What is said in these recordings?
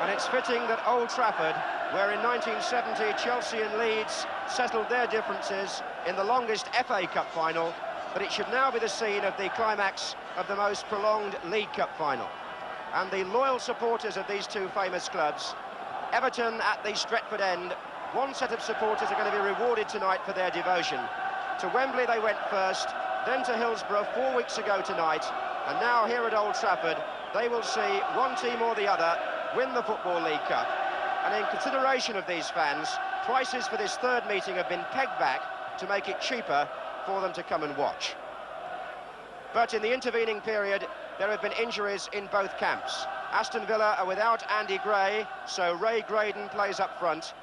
And it's fitting that Old Trafford, where in 1970 Chelsea and Leeds settled their differences in the longest FA Cup final, that it should now be the scene of the climax of the most prolonged League Cup final. And the loyal supporters of these two famous clubs, Everton at the Stretford end, one set of supporters are going to be rewarded tonight for their devotion. To Wembley they went first, then to Hillsborough 4 weeks ago tonight, and now here at Old Trafford, they will see one team or the other win the Football League Cup. And in consideration of these fans, prices for this third meeting have been pegged back to make it cheaper for them to come and watch. But in the intervening period, there have been injuries in both camps. Aston Villa are without Andy Gray, so Ray Graydon plays up front.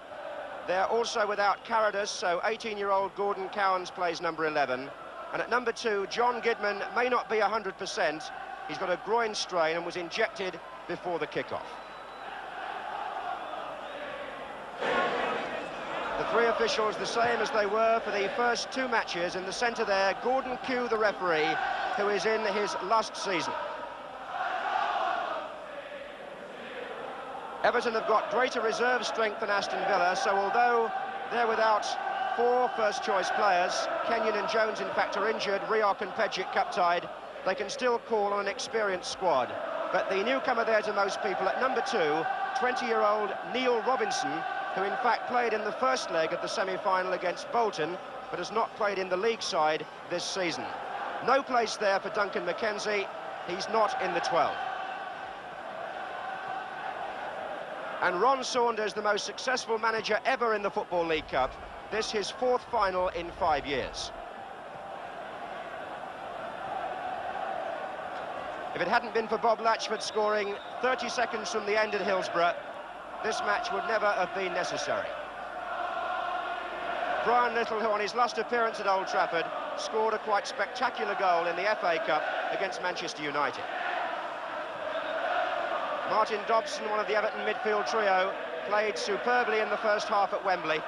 They're also without Carradus, so 18-year-old Gordon Cowans plays number 11. And at number 2, John Gidman may not be 100%. He's got a groin strain and was injected before the kickoff. The three officials the same as they were for the first two matches. In the centre there, Gordon Kew, the referee, who is in his last season. Everton have got greater reserve strength than Aston Villa, so although they're without 4 first-choice players, Kenyon and Jones in fact are injured, Rioch and Pejic cup-tied, they can still call on an experienced squad. But the newcomer there to most people at number 2, 20-year-old Nicholl Robson, who in fact played in the first leg of the semi-final against Bolton, but has not played in the league side this season. No place there for Duncan McKenzie, he's not in the 12. And Ron Saunders, the most successful manager ever in the Football League Cup, this his 4th final in 5 years. If it hadn't been for Bob Latchford scoring 30 seconds from the end at Hillsborough, this match would never have been necessary. Brian Little, who on his last appearance at Old Trafford scored a quite spectacular goal in the FA Cup against Manchester United. Martin Dobson, one of the Everton midfield trio, played superbly in the first half at Wembley.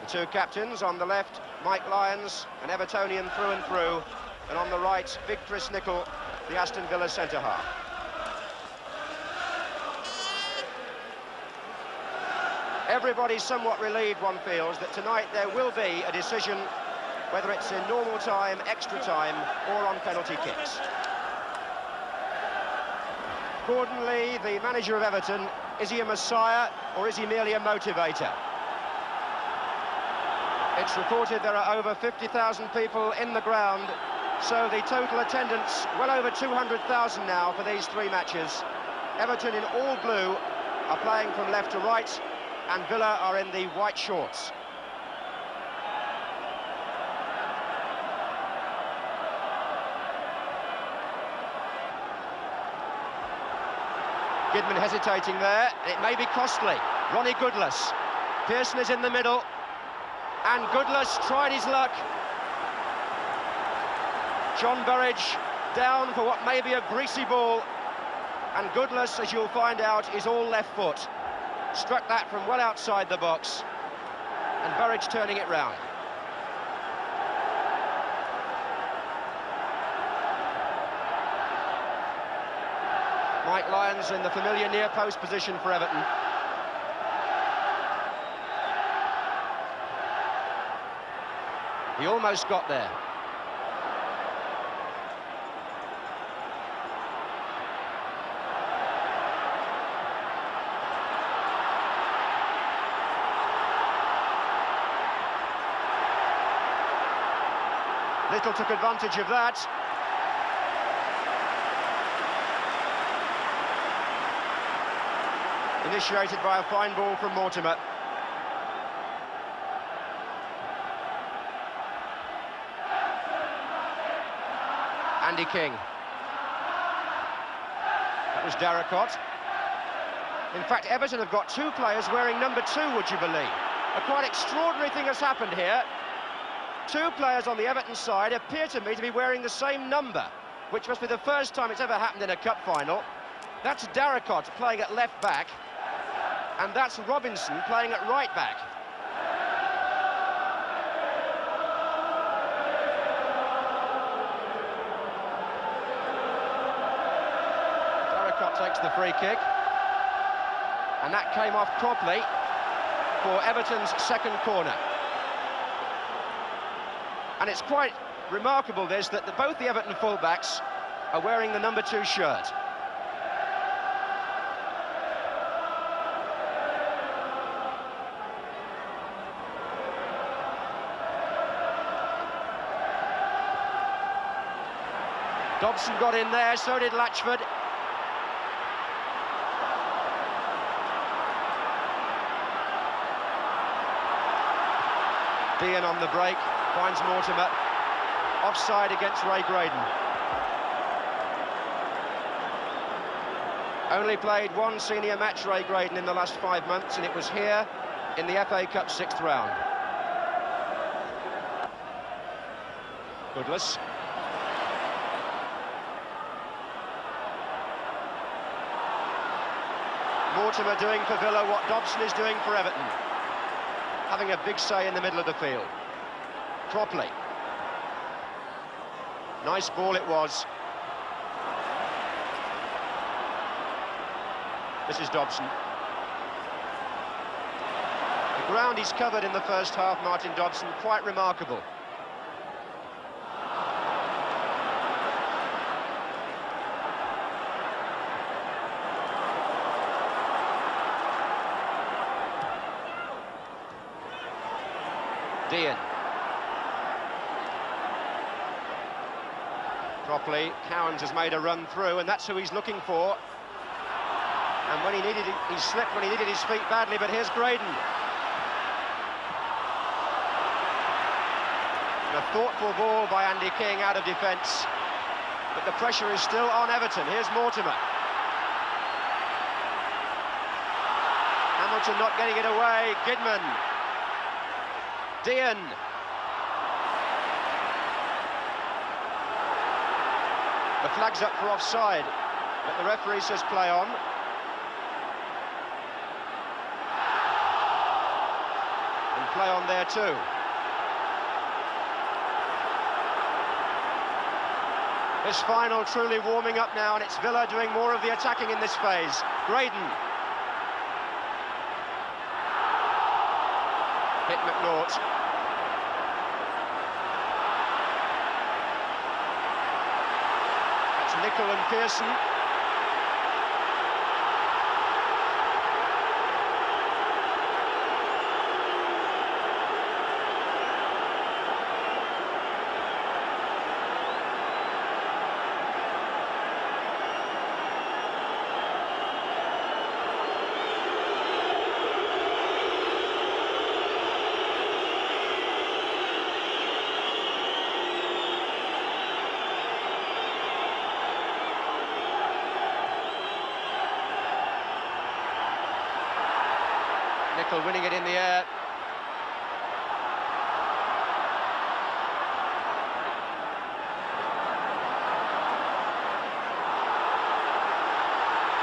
The two captains on the left, Mike Lyons, an Evertonian through and through, and on the right, big Chris Nicholl, the Aston Villa centre-half. Everybody's somewhat relieved, one feels, that tonight there will be a decision, whether it's in normal time, extra time, or on penalty kicks. Gordon Lee, the manager of Everton, is he a messiah or is he merely a motivator? It's reported there are over 50,000 people in the ground, so the total attendance well over 200,000 now for these 3 matches. Everton in all blue are playing from left to right, and Villa are in the white shorts. Gidman hesitating there, and it may be costly. Ronnie Goodlass. Pearson is in the middle, and Goodlass tried his luck. John Burridge down for what may be a greasy ball, and Goodlass, as you'll find out, is all left foot. Struck that from well outside the box, and Burridge turning it round. Mike Lyons in the familiar near post position for Everton. He almost got there. Little took advantage of that. Initiated by a fine ball from Mortimer. Andy King. That was Darracott. In fact, Everton have got 2 players wearing number 2, would you believe? A quite extraordinary thing has happened here. 2 players on the Everton side appear to me to be wearing the same number, which must be the first time it's ever happened in a cup final. That's Darracott playing at left back, and that's Robson playing at right back. takes the free kick. And that came off Cropley for Everton's second corner. And it's quite remarkable, this, that both the Everton fullbacks are wearing the number 2 shirt. Dobson got in there, so did Latchford. Deehan on the break, finds Mortimer. Offside against Graydon. Only played one senior match, Graydon, in the last 5 months, and it was here in the FA Cup 6th round. Goodlass. Mortimer doing for Villa what Dobson is doing for Everton, having a big say in the middle of the field. Cropley. Nice ball it was. This is Dobson. The ground he's covered in the first half, Martin Dobson, quite remarkable. Deehan. Cropley, Cowans has made a run through, and that's who he's looking for. And when he needed it, he slipped when he needed his feet badly, but here's Graydon. And a thoughtful ball by Andy King out of defence. But the pressure is still on Everton. Here's Mortimer. Hamilton not getting it away. Gidman. Deehan. The flag's up for offside, but the referee says play on. And play on there too. This final truly warming up now, and it's Villa doing more of the attacking in this phase. Graydon. Hit McNaught. That's Nicholl and Pearson. Nicholl winning it in the air.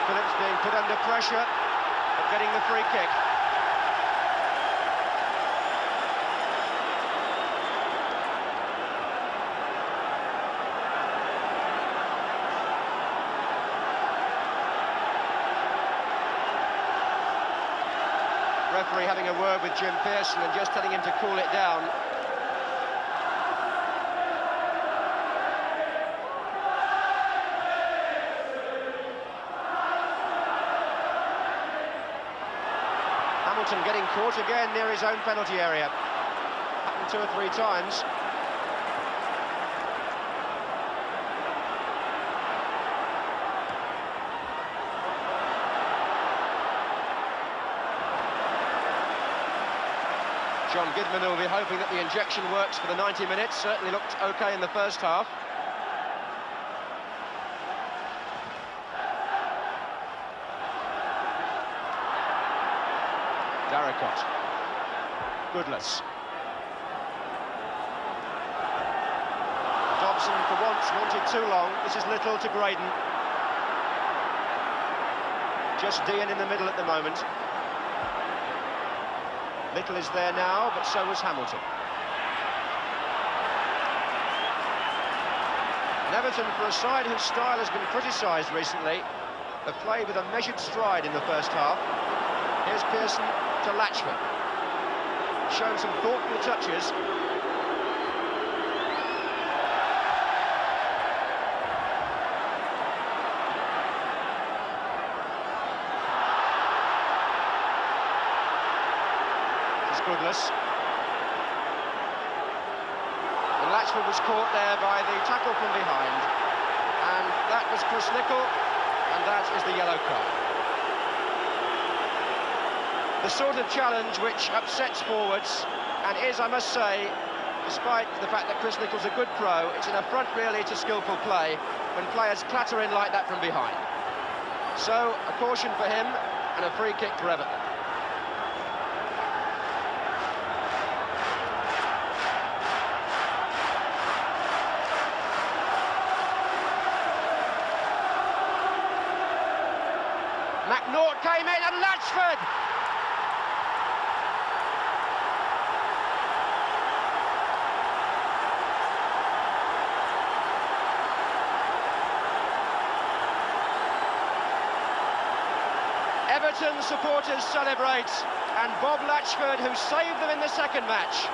Phillips being put under pressure, but getting the free kick. Referee having a word with Jim Pearson and just telling him to cool it down. Hamilton getting caught again near his own penalty area. Happened 2 or 3 times. John Gidman will be hoping that the injection works for the 90 minutes. Certainly looked OK in the first half. Darracott. Goodlass. Dobson, for once, wanted too long. This is Little to Graydon. Just Deehan in the middle at the moment. Nicholl is there now, but so was Hamilton. And Everton, for a side whose style has been criticised recently, have played with a measured stride in the first half. Here's Pearson to Latchford. Shown some thoughtful touches. This is Goodlass. And Latchford was caught there by the tackle from behind. And that was Nicholl, and that is the yellow card. The sort of challenge which upsets forwards, and is, I must say, despite the fact that Nicholl's a good pro, it's an affront really to skillful play when players clatter in like that from behind. So, a caution for him, and a free kick for Everton. McNaught came in, and Latchford! Everton supporters celebrate, and Bob Latchford, who saved them in the second match,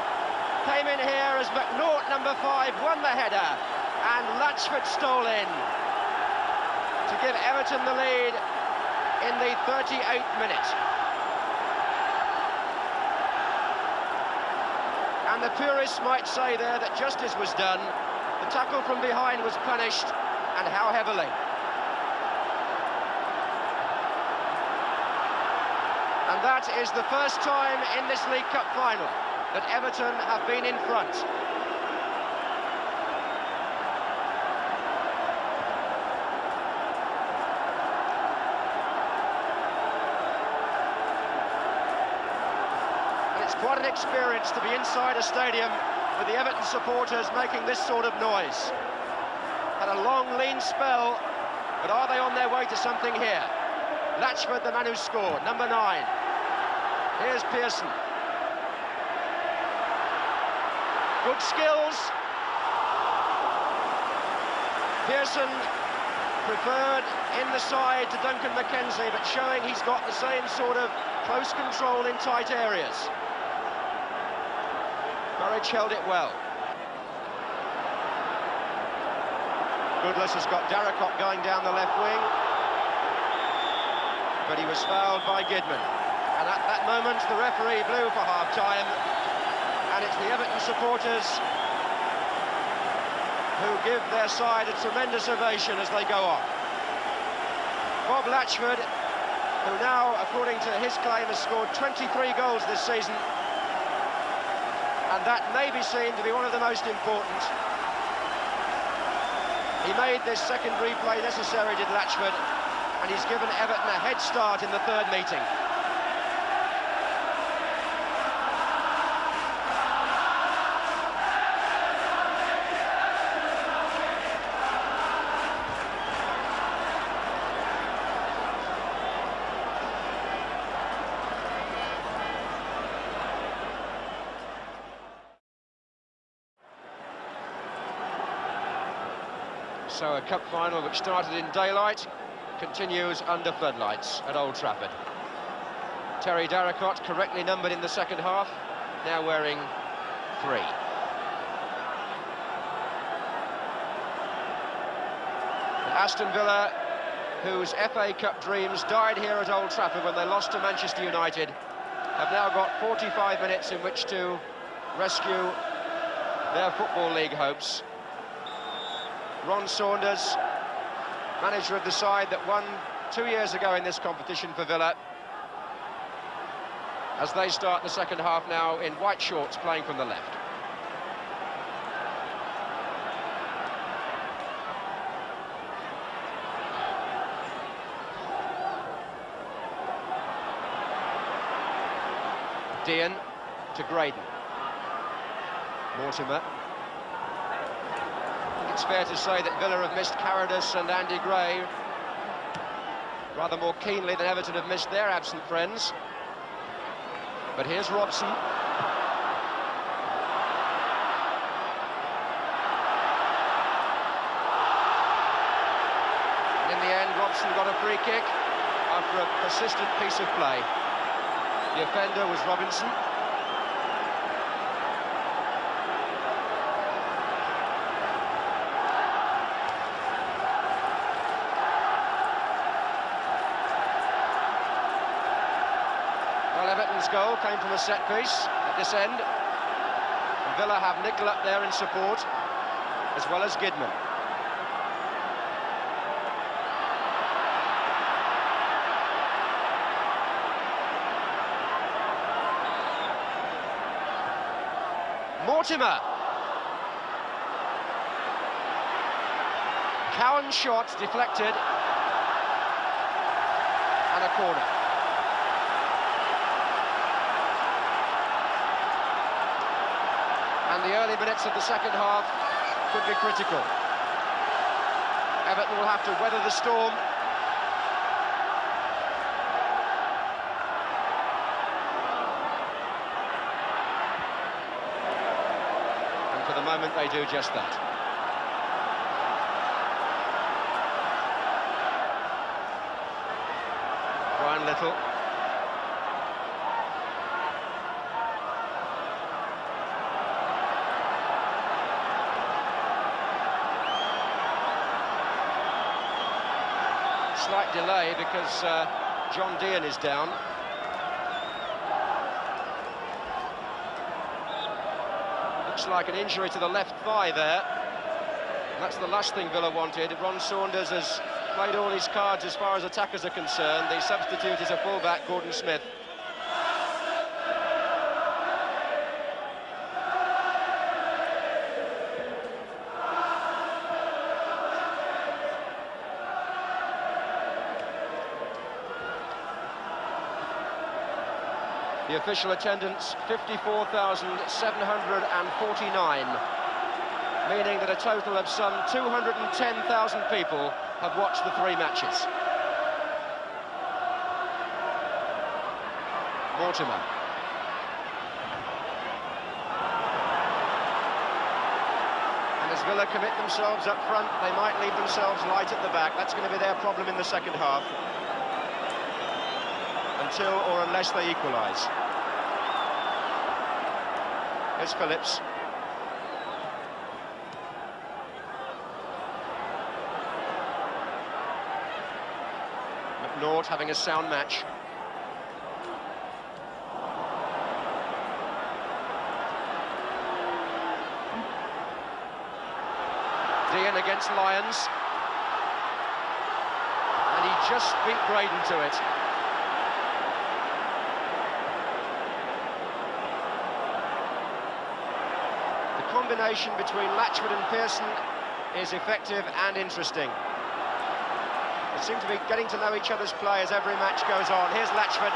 came in here as McNaught, number 5, won the header, and Latchford stole in to give Everton the lead in the 38th minute. And the purists might say there that justice was done. The tackle from behind was punished, and how heavily. And that is the first time in this League Cup final that Everton have been in front. And it's quite an experience to be inside a stadium with the Everton supporters making this sort of noise. Had a long, lean spell, but are they on their way to something here? Latchford, the man who scored, number 9. Here's Pearson. Good skills. Pearson preferred in the side to Duncan McKenzie, but showing he's got the same sort of close control in tight areas. Burridge held it well. Goodlass has got Darracott going down the left wing, but he was fouled by Gidman. And at that moment, the referee blew for half-time, and it's the Everton supporters who give their side a tremendous ovation as they go on. Bob Latchford, who now, according to his claim, has scored 23 goals this season, and that may be seen to be one of the most important. He made this second replay necessary, did Latchford, and he's given Everton a head start in the third meeting. So a cup final which started in daylight continues under floodlights at Old Trafford. Terry Darracott, correctly numbered in the second half, now wearing 3. Aston Villa, whose FA Cup dreams died here at Old Trafford when they lost to Manchester United, have now got 45 minutes in which to rescue their Football League hopes. Ron Saunders, manager of the side that won 2 years ago in this competition for Villa, as they start the second half now in white shorts, playing from the left. Deehan to Graydon. Mortimer. It's fair to say that Villa have missed Carradus and Andy Gray rather more keenly than Everton have missed their absent friends. But here's Robson. And in the end, Robson Dobson got a free kick after a persistent piece of play. The offender was Robson. Well, Everton's goal came from a set piece at this end. And Villa have Nicholl up there in support, as well as Gidman. Mortimer. Cowans' shot deflected. And a corner. And the early minutes of the second half could be critical. Everton will have to weather the storm. For the moment, they do just that. Little. Slight delay because John Deehan is down. Looks like an injury to the left thigh there. And that's the last thing Villa wanted. Ron Saunders has played all his cards as far as attackers are concerned. The substitute is a fullback, Gordon Smith. The official attendance, 54,749, meaning that a total of some 210,000 people have watched the three matches. Mortimer. And as Villa commit themselves up front, they might leave themselves light at the back. That's going to be their problem in the second half. Until or unless they equalise. Here's Phillips. McNaught having a sound match. Deehan against Lyons. And he just beat Graydon to it. The combination between Latchford and Pearson is effective and interesting. They seem to be getting to know each other's play as every match goes on. Here's Latchford.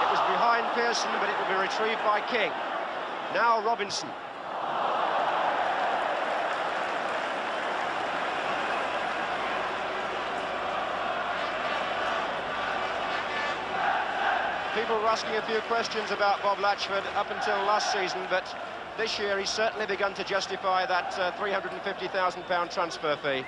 It was behind Pearson, but it will be retrieved by King. Now Robson. People were asking a few questions about Bob Latchford up until last season, but this year he's certainly begun to justify that £350,000 transfer fee.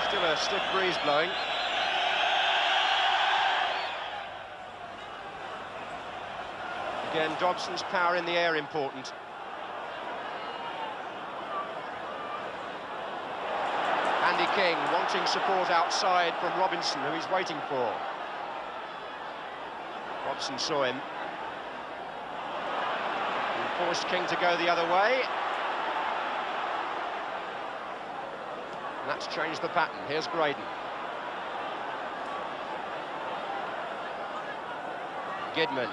Still a stiff breeze blowing. Again, Dobson's power in the air important. Andy King wanting support outside from Robson, who he's waiting for. Robson saw him. And forced King to go the other way. And that's changed the pattern. Here's Graydon. Gidman.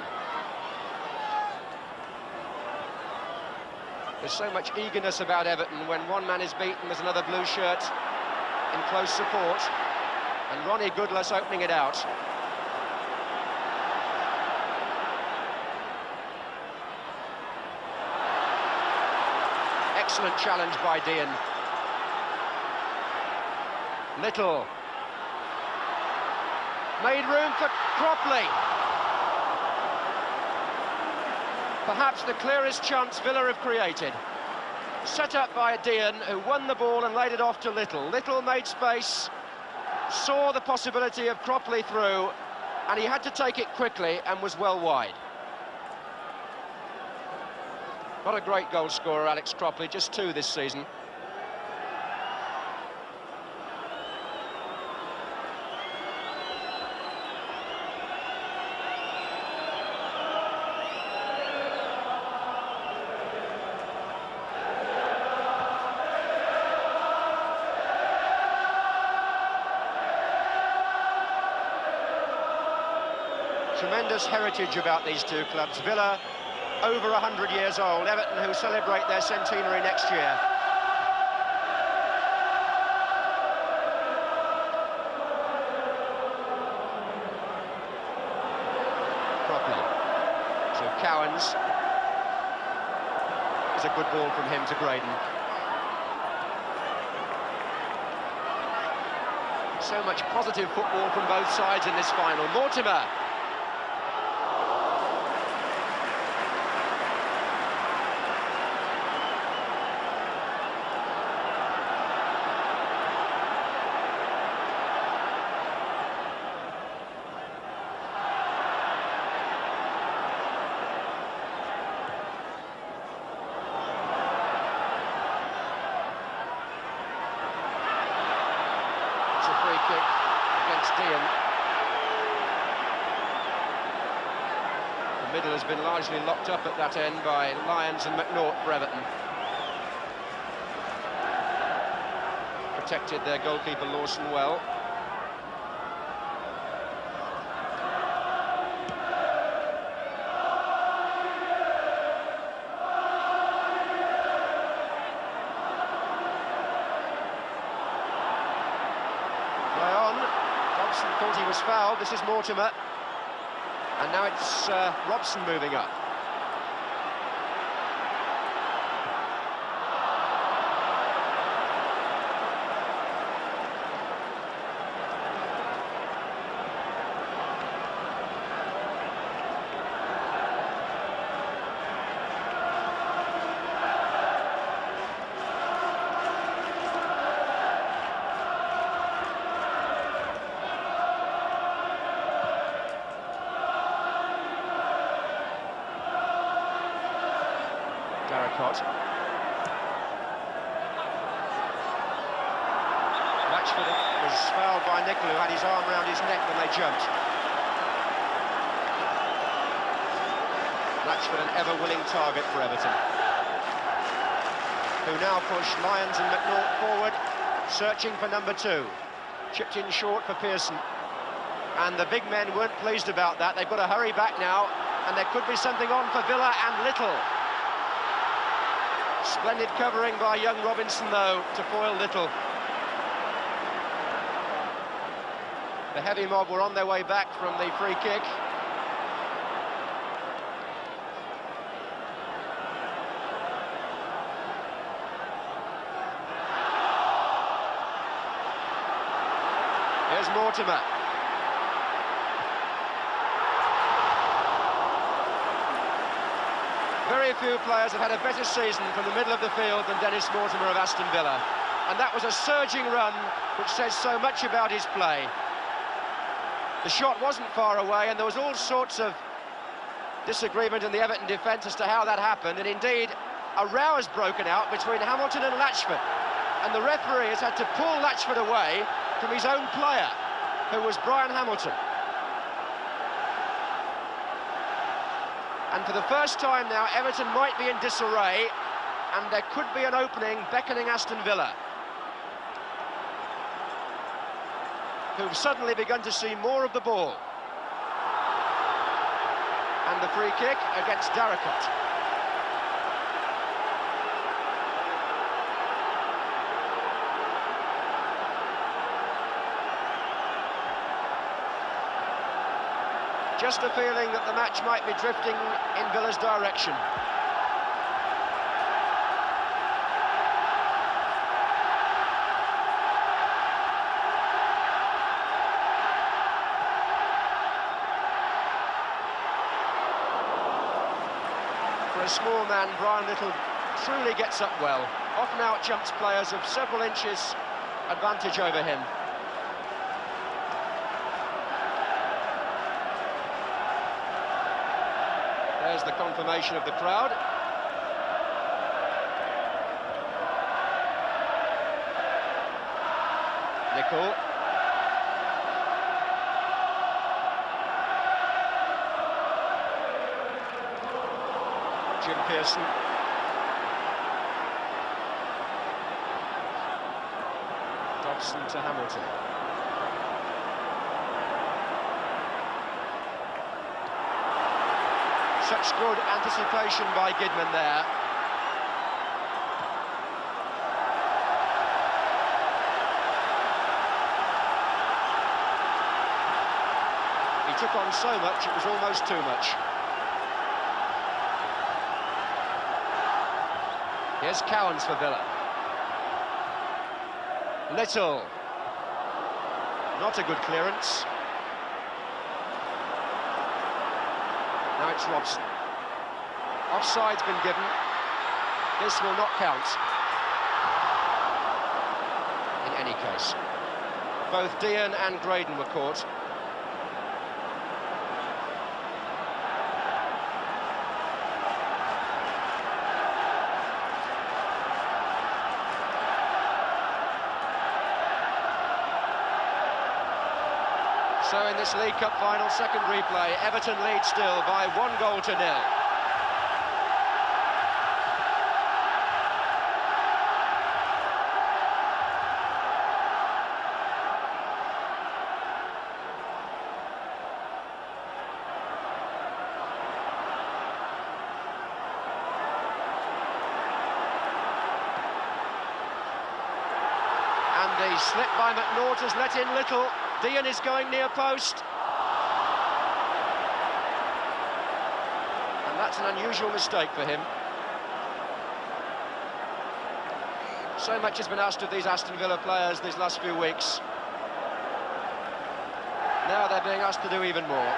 There's so much eagerness about Everton. When one man is beaten, there's another blue shirt in close support. And Ronnie Goodlass opening it out. Excellent challenge by Deehan. Nicholl. Made room for Cropley. Perhaps the clearest chance Villa have created. Set up by Deehan, who won the ball and laid it off to Little. Little made space, saw the possibility of Cropley through, and he had to take it quickly and was well wide. Not a great goal scorer, Alex Cropley, just 2 this season. Tremendous heritage about these two clubs. Villa, over 100 years old. Everton, who celebrate their centenary next year. Cropley to Cowans. It's a good ball from him to Graydon. So much positive football from both sides in this final. Mortimer. Deehan. The middle has been largely locked up at that end by Lyons and McNaught for Everton. Protected their goalkeeper Lawson well. Dobson thought he was fouled. This is Mortimer. And now it's Robson moving up. Darracott. Latchford was fouled by Nicholl, who had his arm round his neck when they jumped. Latchford, an ever-willing target for Everton, who now push Lyons and McNaught forward, searching for number 2. Chipped in short for Pearson. And the big men weren't pleased about that. They've got to hurry back now, and there could be something on for Villa and Little. Splendid covering by young Robson, though, to foil Little. The heavy mob were on their way back from the free kick. Here's Mortimer. Very few players have had a better season from the middle of the field than Dennis Mortimer of Aston Villa. And that was a surging run, which says so much about his play. The shot wasn't far away, and there was all sorts of disagreement in the Everton defence as to how that happened. And indeed, a row has broken out between Hamilton and Latchford. And the referee has had to pull Latchford away from his own player, who was Brian Hamilton. And for the first time now, Everton might be in disarray, and there could be an opening beckoning Aston Villa, who've suddenly begun to see more of the ball. And the free kick against Darracott. Just a feeling that the match might be drifting in Villa's direction. small man, Brian Little truly gets up well. Often out-jumps players of several inches advantage over him. There's the confirmation of the crowd. Nicholl. Pearson. Dobson to Hamilton. Such good anticipation by Gidman there. He took on so much, it was almost too much. Here's Cowans for Villa. Little. Not a good clearance. Now it's Robson. Offside's been given. This will not count. In any case. Both Deehan and Graydon were caught. So in this League Cup final, second replay, Everton lead still by 1-0. And the slip by McNaught has let in Little. Deehan is going near post. And that's an unusual mistake for him. So much has been asked of these Aston Villa players these last few weeks. Now they're being asked to do even more.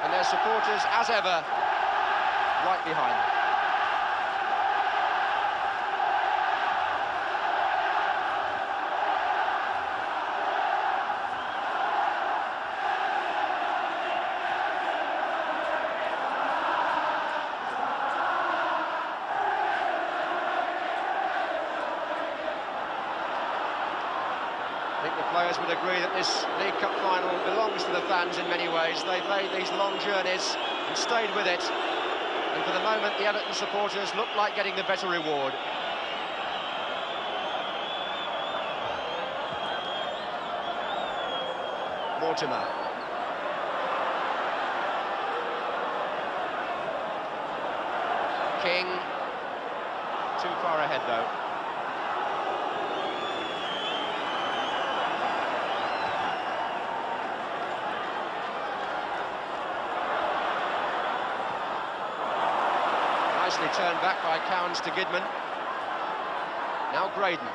And their supporters, as ever, right behind them. I think the players would agree that this League Cup final belongs to the fans in many ways. They've made these long journeys and stayed with it. And for the moment, the Everton supporters look like getting the better reward. Mortimer. King. Too far ahead, though. Nicely turned back by Cowans to Gidman. Now Graydon.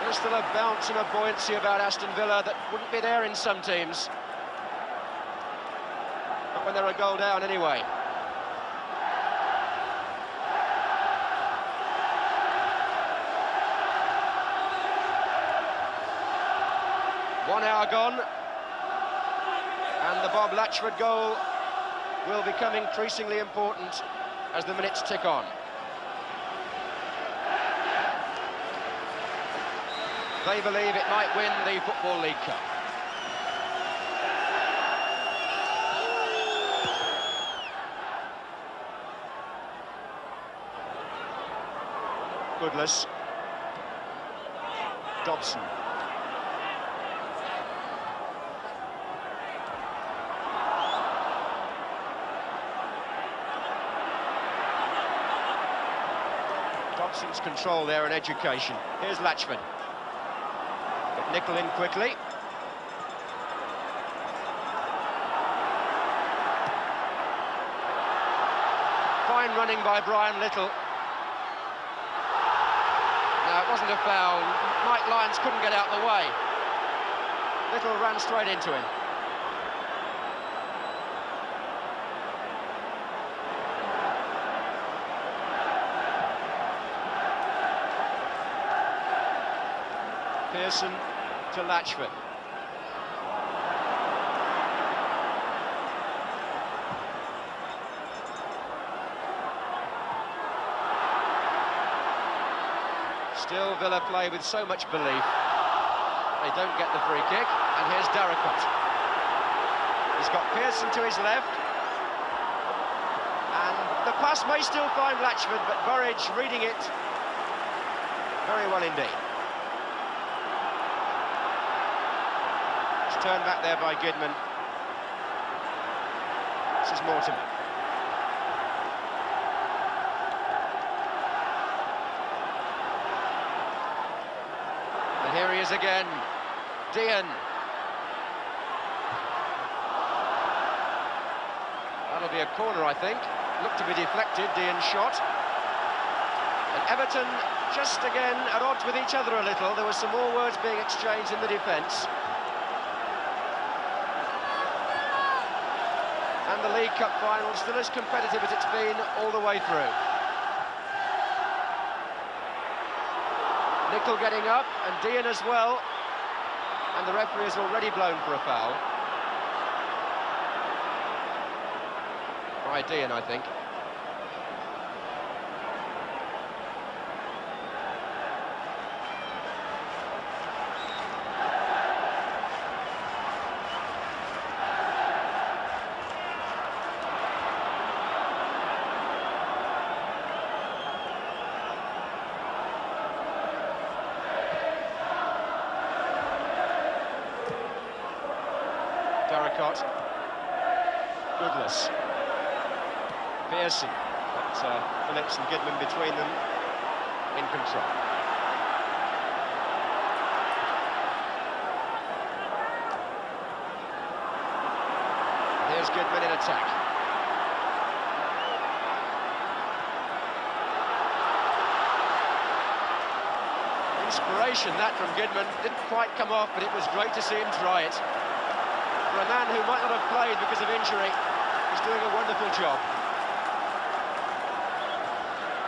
There's still a bounce and a buoyancy about Aston Villa that wouldn't be there in some teams. But when they're a goal down anyway. One hour gone, and the Bob Latchford goal will become increasingly important as the minutes tick on. They believe it might win the Football League Cup. Goodlass. Dobson. Dobson's control there and education. Here's Latchford. Got Nicholl in quickly. Fine running by Brian Little. No, it wasn't a foul. Lyons couldn't get out of the way. Nicholl ran straight into him. Pearson to Latchford. Still Villa play with so much belief. They don't get the free kick, and here's Darracott. He's got Pearson to his left, and the pass may still find Latchford, but Burridge reading it very well indeed. It's turned back there by Gidman. This is Mortimer. And here he is again, Deehan. That'll be a corner, I think. Looked to be deflected, Deehan's shot. And Everton just again at odds with each other a little. There were some more words being exchanged in the defence. And the League Cup final still as competitive as it's been all the way through. Nicholl getting up, and Deehan as well. And the referee has already blown for a foul. By Deehan, I think. Darracott, Goodlass, Pearson, but Phillips and Gidman between them in control. Here's Gidman in attack. Inspiration that from Gidman, didn't quite come off, but it was great to see him try it. For a man who might not have played because of injury, he's doing a wonderful job.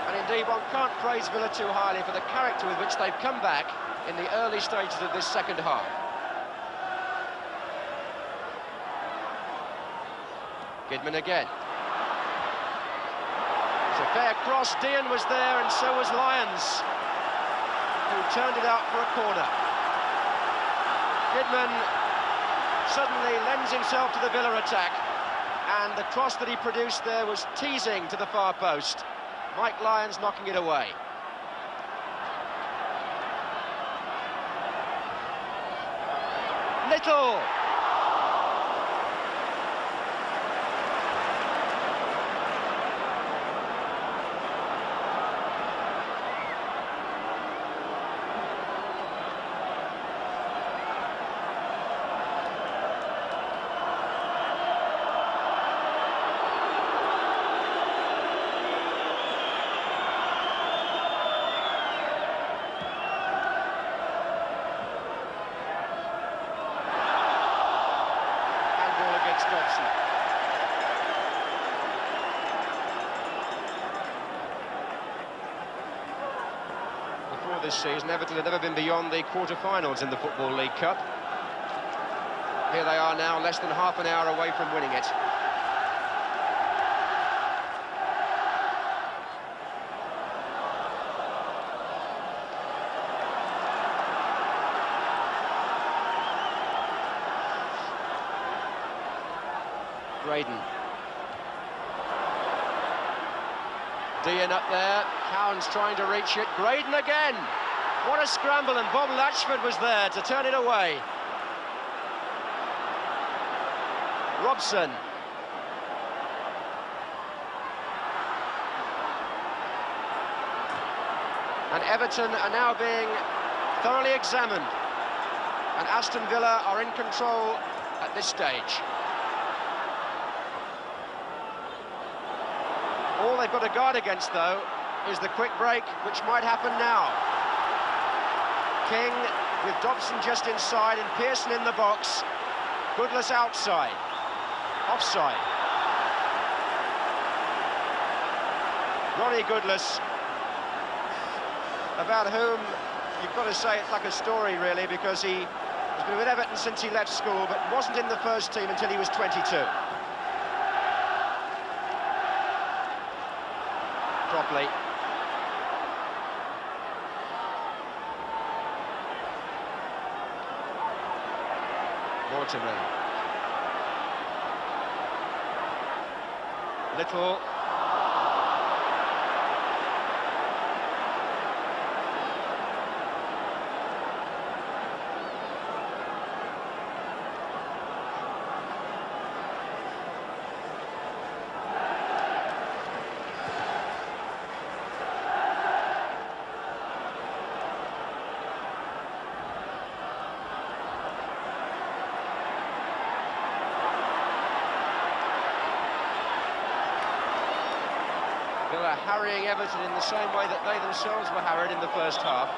And indeed, one can't praise Villa too highly for the character with which they've come back in the early stages of this second half. Gidman again. It's a fair cross, Deehan was there and so was Lyons, who turned it out for a corner. Gidman suddenly lends himself to the Villa attack, and the cross that he produced there was teasing to the far post. Mike Lyons knocking it away. Nicholl! Dobson. Before this season, Everton had never been beyond the quarter-finals in the Football League Cup. Here they are now, less than half an hour away from winning it. Graydon. Deehan up there, Cowans trying to reach it, Graydon again! What a scramble, and Bob Latchford was there to turn it away. Robson. And Everton are now being thoroughly examined, and Aston Villa are in control at this stage. All they've got to guard against, though, is the quick break, which might happen now. King with Dobson just inside and Pearson in the box. Goodlass outside. Offside. Ronnie Goodlass, about whom you've got to say it's like a story, really, because he has been with Everton since he left school, but wasn't in the first team until he was 22. Cropley. Mortimer. Nicholl. Villa harrying Everton in the same way that they themselves were harried in the first half.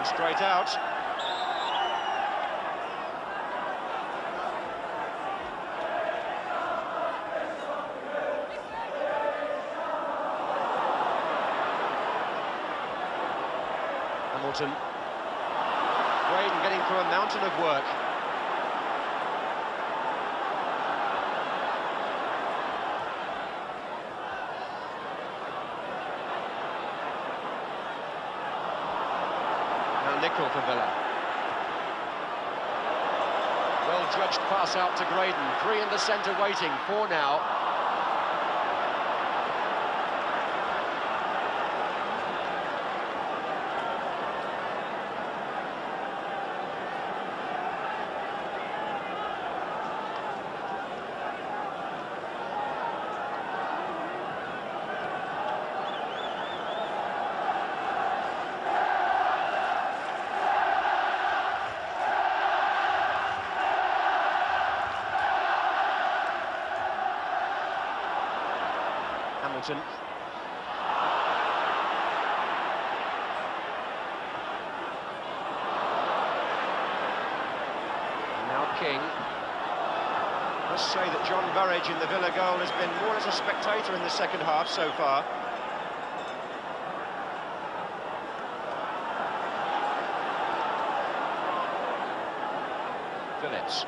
Straight out. Hamilton. Graydon getting through a mountain of work. Nicholl for Villa. Well-judged pass out to Graydon. 3 in the centre waiting. 4 now. Hamilton. And now King. I must say that John Burridge in the Villa goal has been more as a spectator in the second half so far. Phillips.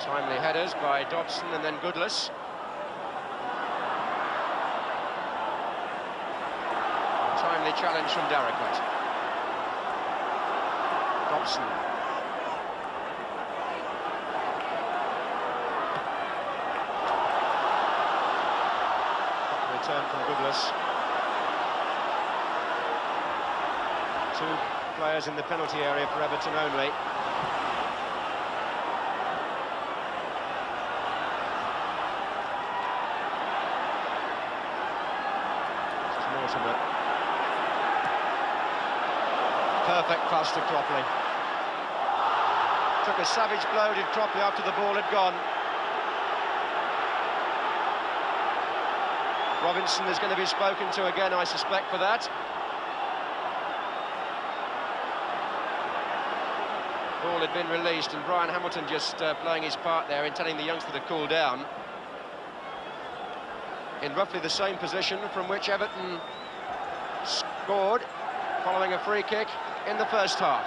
Timely headers by Dobson and then Goodlass. Timely challenge from Darracott. Dobson. Return from Goodlass. 2 players in the penalty area for Everton only. Mortimer. Perfect pass to Cropley. Took a savage blow, did Cropley, after the ball had gone. Robson is going to be spoken to again, I suspect, for that. Ball had been released, and Brian Hamilton just playing his part there in telling the youngster to cool down. In roughly the same position from which Everton scored following a free kick in the first half.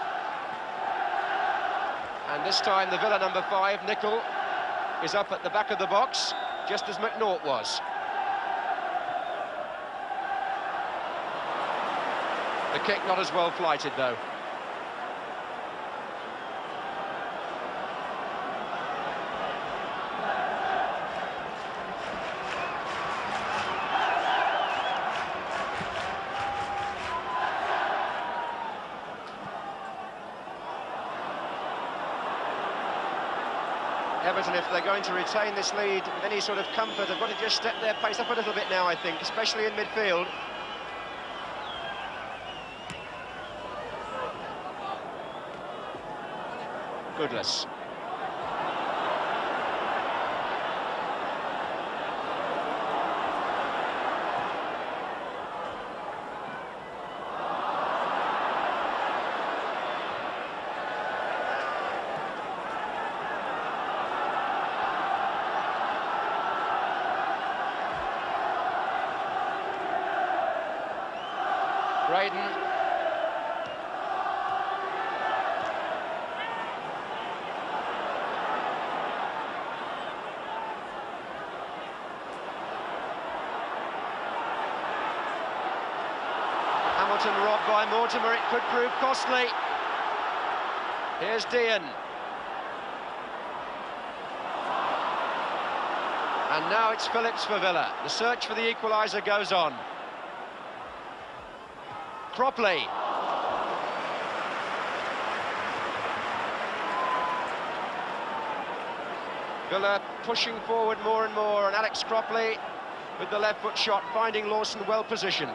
And this time the Villa number 5, Nicholl, is up at the back of the box, just as McNaught was. The kick not as well flighted, though. Everton, if they're going to retain this lead with any sort of comfort, have got to just step their pace up a little bit now, I think, especially in midfield. Goodlass. Graydon. Hamilton robbed by Mortimer, it could prove costly. Here's Deehan. And now it's Phillips for Villa. The search for the equaliser goes on. Cropley. Villa pushing forward more and more, and Alex Cropley with the left foot shot, finding Lawson well positioned.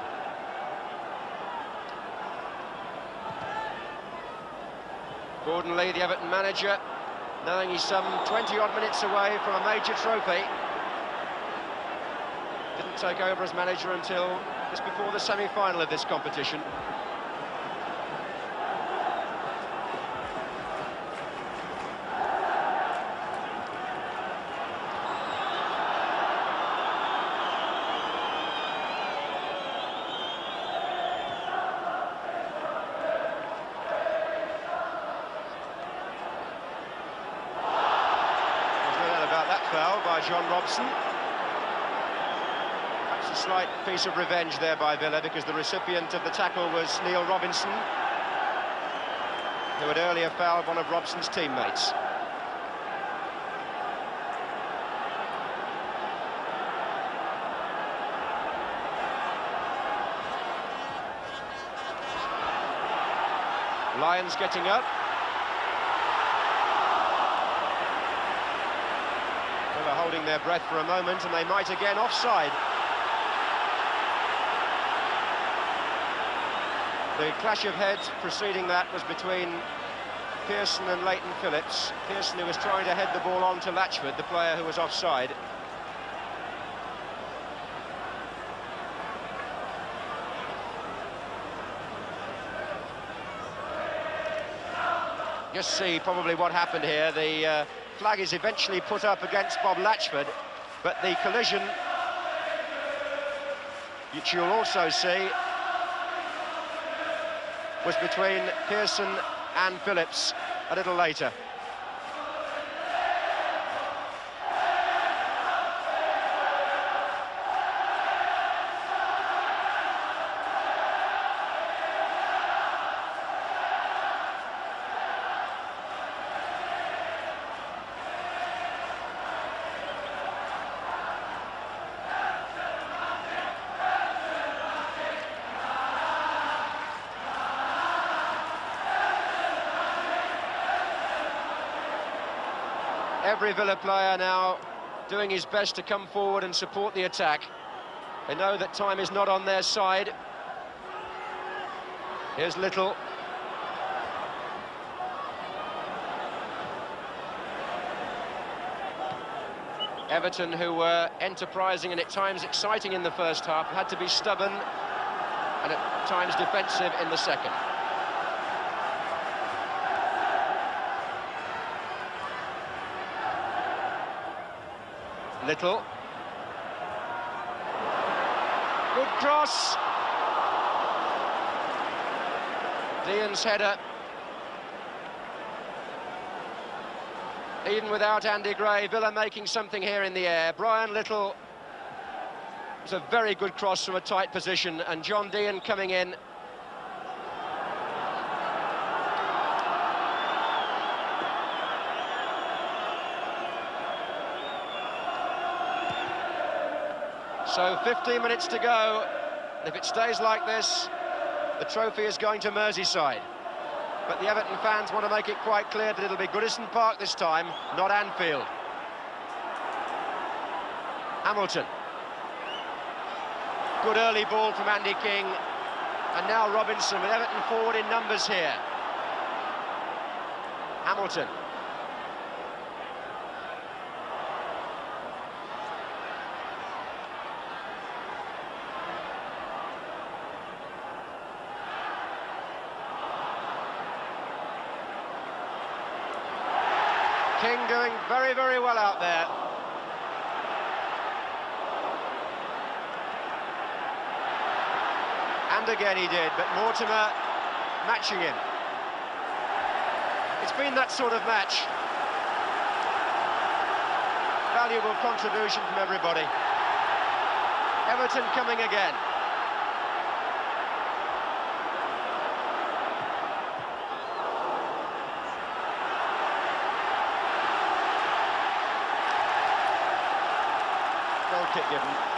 Gordon Lee, the Everton manager, knowing he's some 20-odd minutes away from a major trophy. Didn't take over as manager until just before the semi-final of this competition. By John Robson. Perhaps a slight piece of revenge there by Villa, because the recipient of the tackle was Nicholl Robinson, who had earlier fouled one of Robson's teammates. Lyons getting up. Holding their breath for a moment, and they might again offside. The clash of heads preceding that was between Pearson and Leighton Phillips. Pearson, who was trying to head the ball on to Latchford, the player who was offside. Just see probably what happened here. The flag is eventually put up against Bob Latchford, but the collision, which you'll also see, was between Pearson and Phillips a little later. Every Villa player now doing his best to come forward and support the attack. They know that time is not on their side. Here's Nicholl. Everton, who were enterprising and at times exciting in the first half, had to be stubborn and at times defensive in the second. Nicholl. Good cross. Deehan's header. Even without Andy Gray, Villa making something here in the air. Brian Nicholl. It's a very good cross from a tight position, and John Deehan coming in. So 15 minutes to go. If it stays like this, the trophy is going to Merseyside. But the Everton fans want to make it quite clear that it'll be Goodison Park this time, not Anfield. Hamilton. Good early ball from Andy King. And now Robinson with Everton forward in numbers here. Hamilton. King doing very, very well out there. And again he did, but Mortimer matching him. It's been that sort of match. Valuable contribution from everybody. Everton coming again. Goal kick given.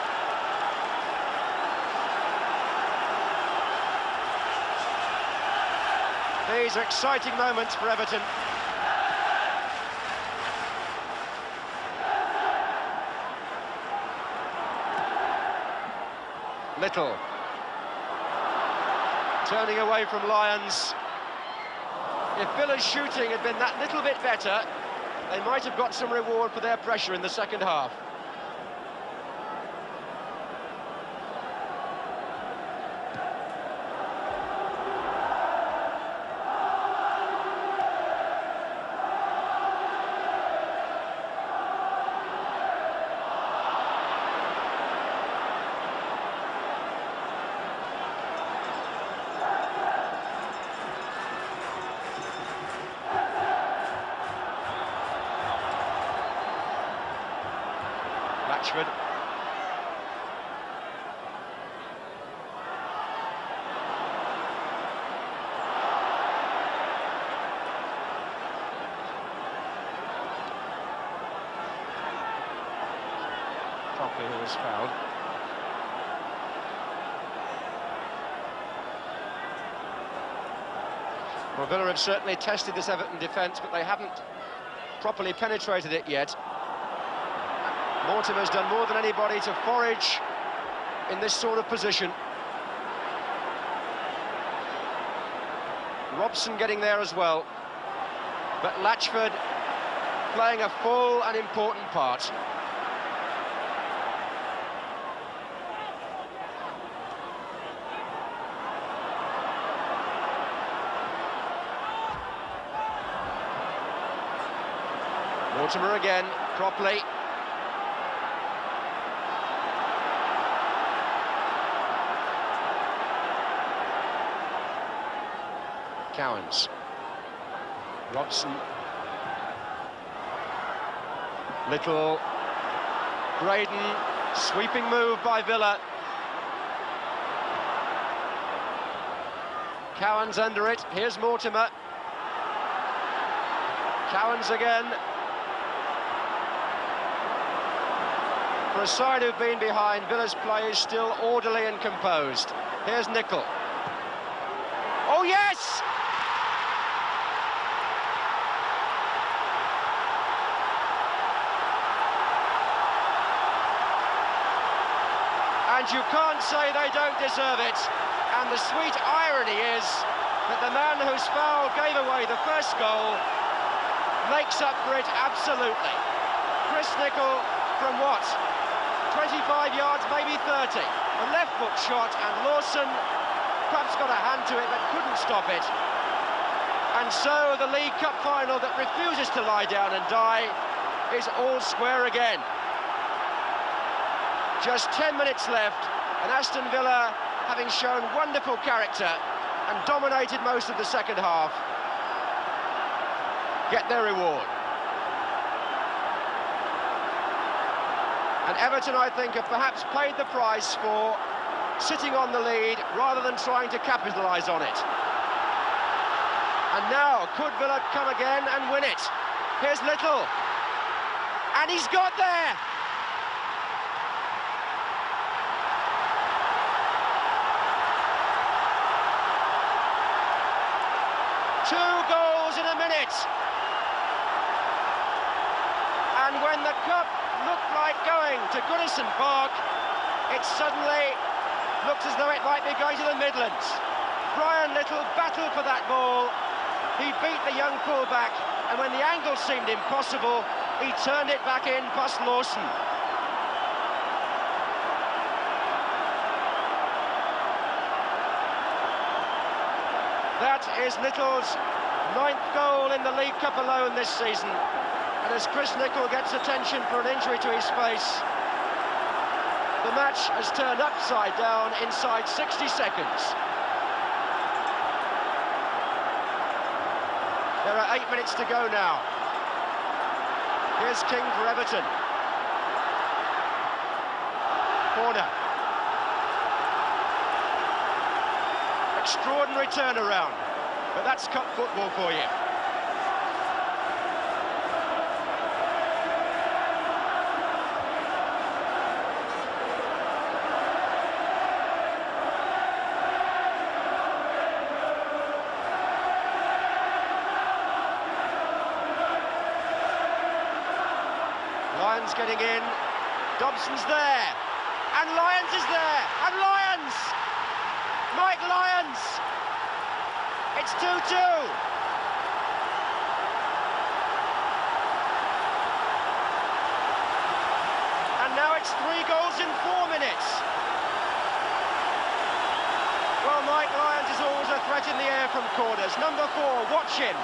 These are exciting moments for Everton. Nicholl. Turning away from Lyons. If Villa's shooting had been that little bit better, they might have got some reward for their pressure in the second half. Latchford. Cropley, who was fouled. Well, Villa have certainly tested this Everton defence, but they haven't properly penetrated it yet. Mortimer's done more than anybody to forage in this sort of position. Robson getting there as well. But Latchford playing a full and important part. Mortimer again, Cropley. Cowans. Robson. Little. Graydon. Sweeping move by Villa. Cowans under it. Here's Mortimer. Cowans again. For a side who've been behind, Villa's play is still orderly and composed. Here's Nicholl. Oh, yes! And you can't say they don't deserve it. And the sweet irony is that the man whose foul gave away the first goal makes up for it absolutely. Chris Nicholl from what? 25 yards, maybe 30. A left foot shot, and Lawson perhaps got a hand to it but couldn't stop it. And so the League Cup final that refuses to lie down and die is all square again. Just 10 minutes left, and Aston Villa, having shown wonderful character and dominated most of the second half, get their reward. And Everton, I think, have perhaps paid the price for sitting on the lead rather than trying to capitalise on it. And now, could Villa come again and win it? Here's Nicholl. And he's got there! Two goals in a minute. And when the cup looked like going to Goodison Park, it suddenly looks as though it might be going to the Midlands. Brian Little battled for that ball. He beat the young fullback, and when the angle seemed impossible, he turned it back in past Lawson. That is Nicholl's 9th goal in the League Cup alone this season. And as Chris Nicholl gets attention for an injury to his face, the match has turned upside down inside 60 seconds. There are 8 minutes to go now. Here's King for Everton. Corner. Extraordinary turnaround, but that's cup football for you. Lyons getting in, Dobson's there, and Lyons is there, and Lyons! Mike Lyons! It's 2-2. And now it's 3 goals in 4 minutes. Well, Mike Lyons is always a threat in the air from corners. Number 4, watch him.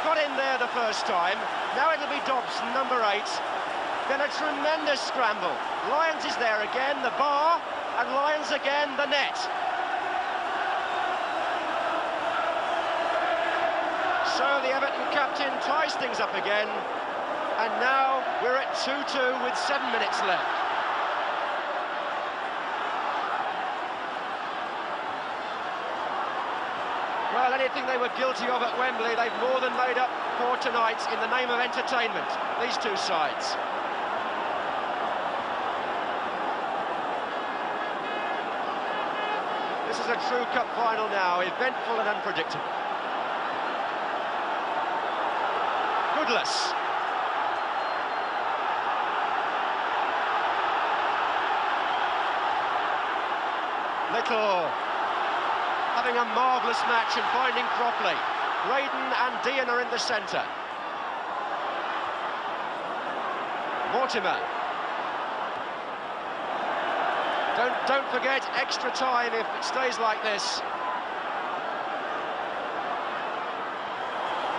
Got in there the first time. Now it'll be Dobson, number 8. Then a tremendous scramble. Lyons is there again, the bar, and Lyons again, the net. So the Everton captain ties things up again, and now we're at 2-2 with 7 minutes left. Well, anything they were guilty of at Wembley, they've more than made up for tonight in the name of entertainment, these two sides. This is a true cup final now, eventful and unpredictable. Goodlass. Nicholl having a marvellous match and finding Cropley. Graydon and Deehan are in the centre. Mortimer. Don't forget extra time if it stays like this.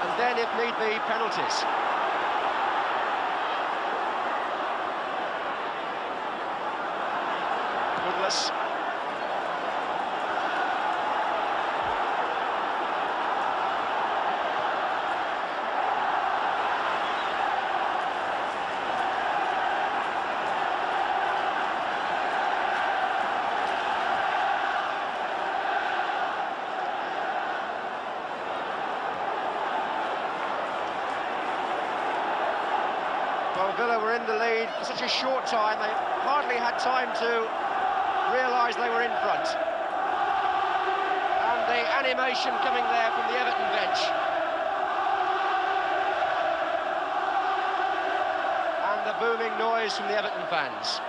And then, if need be, penalties. Goodlass. Well, Villa were in the lead for such a short time, they hardly had time to realise they were in front. And the animation coming there from the Everton bench. And the booming noise from the Everton fans.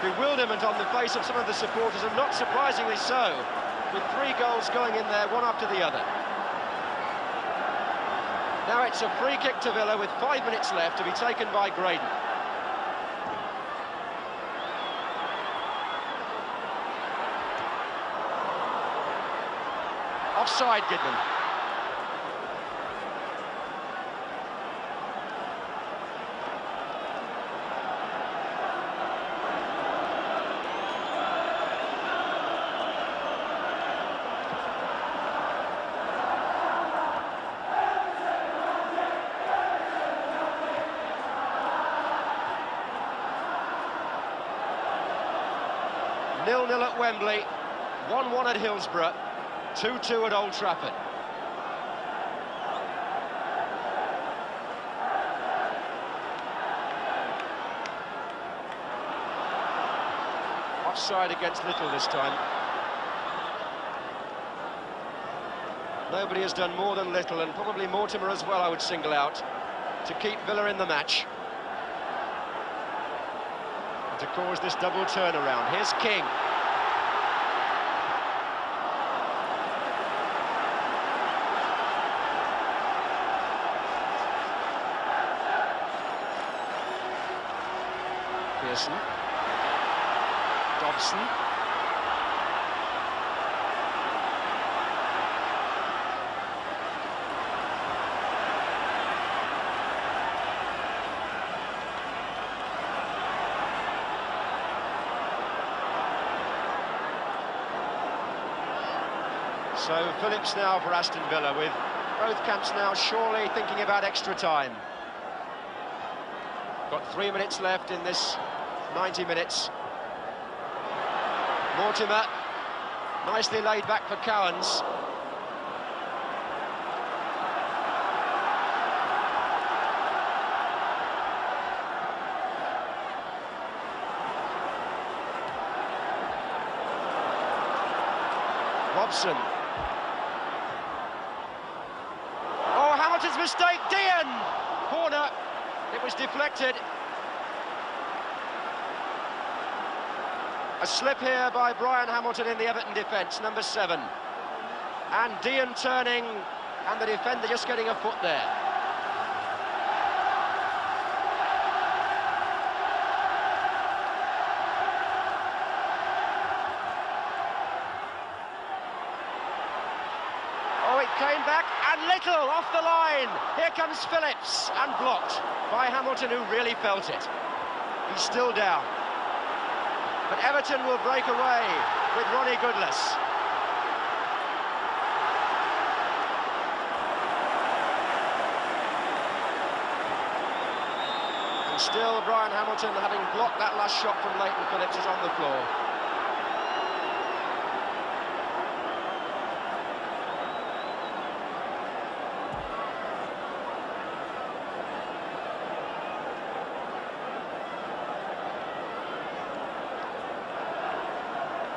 Bewilderment on the face of some of the supporters, and not surprisingly so, with 3 goals going in there, one after the other. Now it's a free kick to Villa with 5 minutes left to be taken by Graydon. Offside, Gidman. Nil-nil at Wembley, 1-1 at Hillsborough, 2-2 at Old Trafford. Offside against Nicholl this time. Nobody has done more than little, and probably Mortimer as well, I would single out, to keep Villa in the match. And to cause this double turnaround. Here's King. Pearson. Dobson. So Phillips now for Aston Villa, with both camps now surely thinking about extra time. Got 3 minutes left in this 90 minutes. Mortimer, nicely laid back for Cowans. Robson. Oh, Hamilton's mistake, Deehan! Corner, it was deflected. A slip here by Brian Hamilton in the Everton defence, number 7. And Deehan turning, and the defender just getting a foot there. Oh, it came back, and Nicholl off the line. Here comes Phillips, and blocked by Hamilton, who really felt it. He's still down. But Everton will break away with Goodlass. And still Brian Hamilton, having blocked that last shot from Leighton Phillips, is on the floor.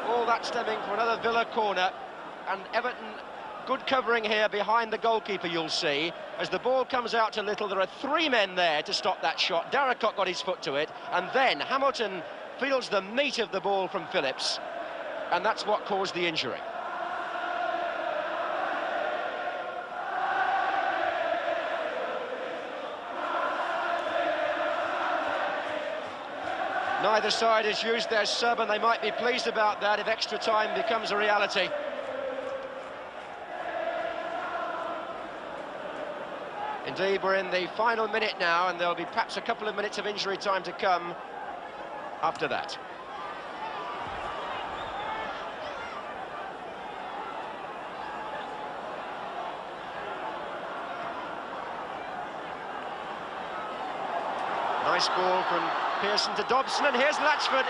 All that stemming from another Villa corner, and Everton, good covering here behind the goalkeeper, you'll see. As the ball comes out to Nicholl, there are 3 men there to stop that shot. Darracott got his foot to it, and then Hamilton feels the meat of the ball from Phillips, and that's what caused the injury. Neither side has used their sub, and they might be pleased about that if extra time becomes a reality. Indeed, we're in the final minute now, and there'll be perhaps a couple of minutes of injury time to come after that. Nice ball from Pearson to Dobson, and here's Latchford.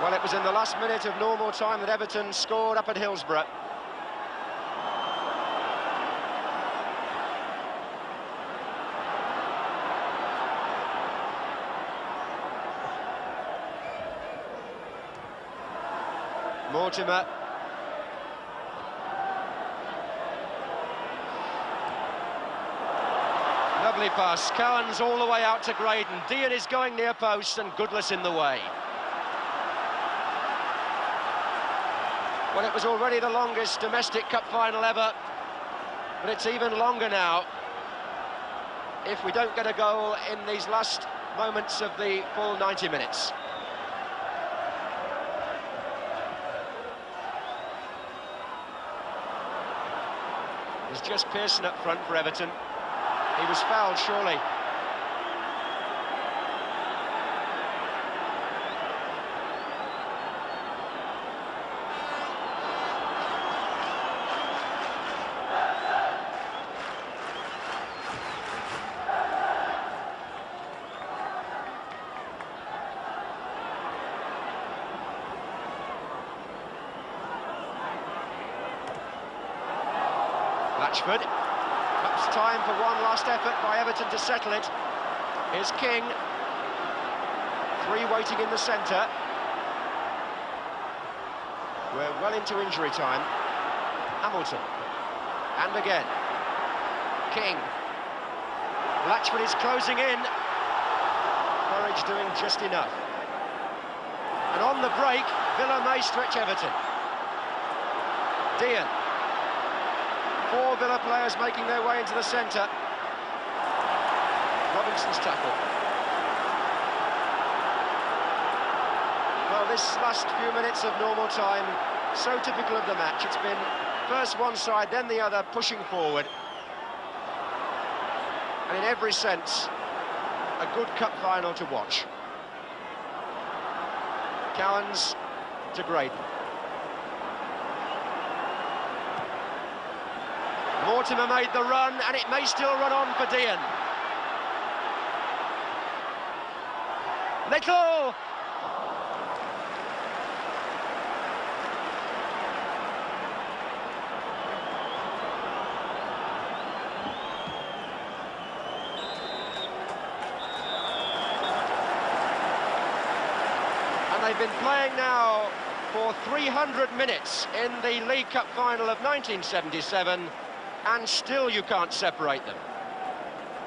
Well, it was in the last minute of normal time that Everton scored up at Hillsborough. Mortimer. Lovely pass. Cowans all the way out to Graydon. Deehan is going near post, and Goodlass in the way. Well, it was already the longest domestic cup final ever, but it's even longer now if we don't get a goal in these last moments of the full 90 minutes. It's just Pearson up front for Everton. He was fouled, surely. Latchford. Perhaps time for one last effort by Everton to settle it. Here's King. 3 waiting in the centre. We're well into injury time. Hamilton. And again. King. Latchford is closing in. Burridge doing just enough. And on the break, Villa may stretch Everton. Deehan. 4 Villa players making their way into the centre. Robinson's tackle. Well, this last few minutes of normal time, so typical of the match. It's been first one side, then the other, pushing forward. And in every sense, a good cup final to watch. Cowans to Graydon. Mortimer made the run, and it may still run on for Deehan. Nicholl! And they've been playing now for 300 minutes in the League Cup final of 1977, and still you can't separate them.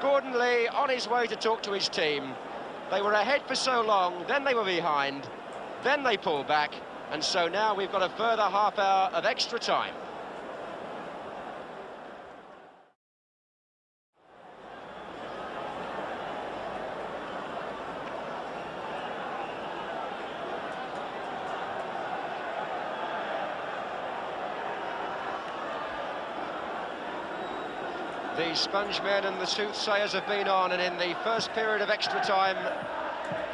Gordon Lee on his way to talk to his team. They were ahead for so long, then they were behind, then they pulled back, and so now we've got a further half hour of extra time. The Spongemen and the Soothsayers have been on, and in the first period of extra time,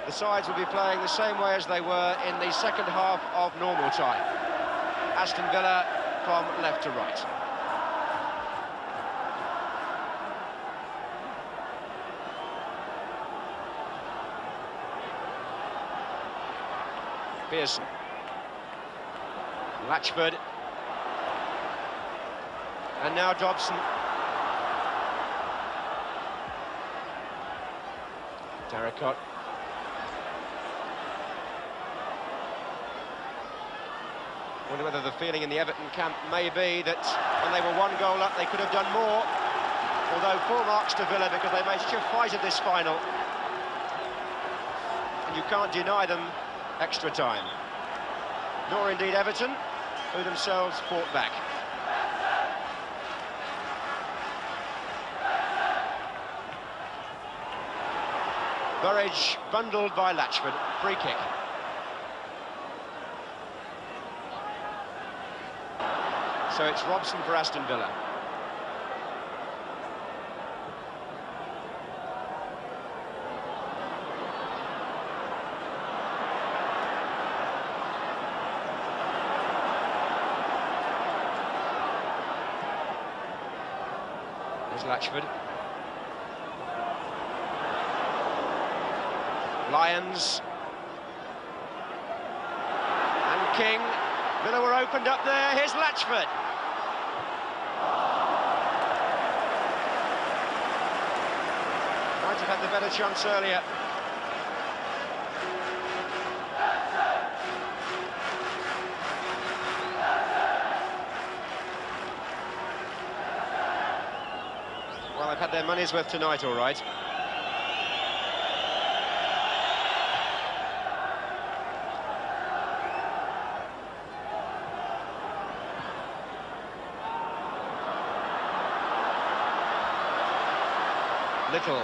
the sides will be playing the same way as they were in the second half of normal time. Aston Villa from left to right. Pearson. Latchford. And now Dobson. Darracott. Wonder whether the feeling in the Everton camp may be that when they were 1 goal up, they could have done more. Although full marks to Villa because they made such a fight of this final. And you can't deny them extra time. Nor indeed Everton, who themselves fought back. Burridge bundled by Latchford, free kick. So it's Robson for Aston Villa. There's Latchford. Lyons and King. Villa were opened up there. Here's Latchford. Might have had the better chance earlier. Well, they've had their money's worth tonight, all right. Nicholl.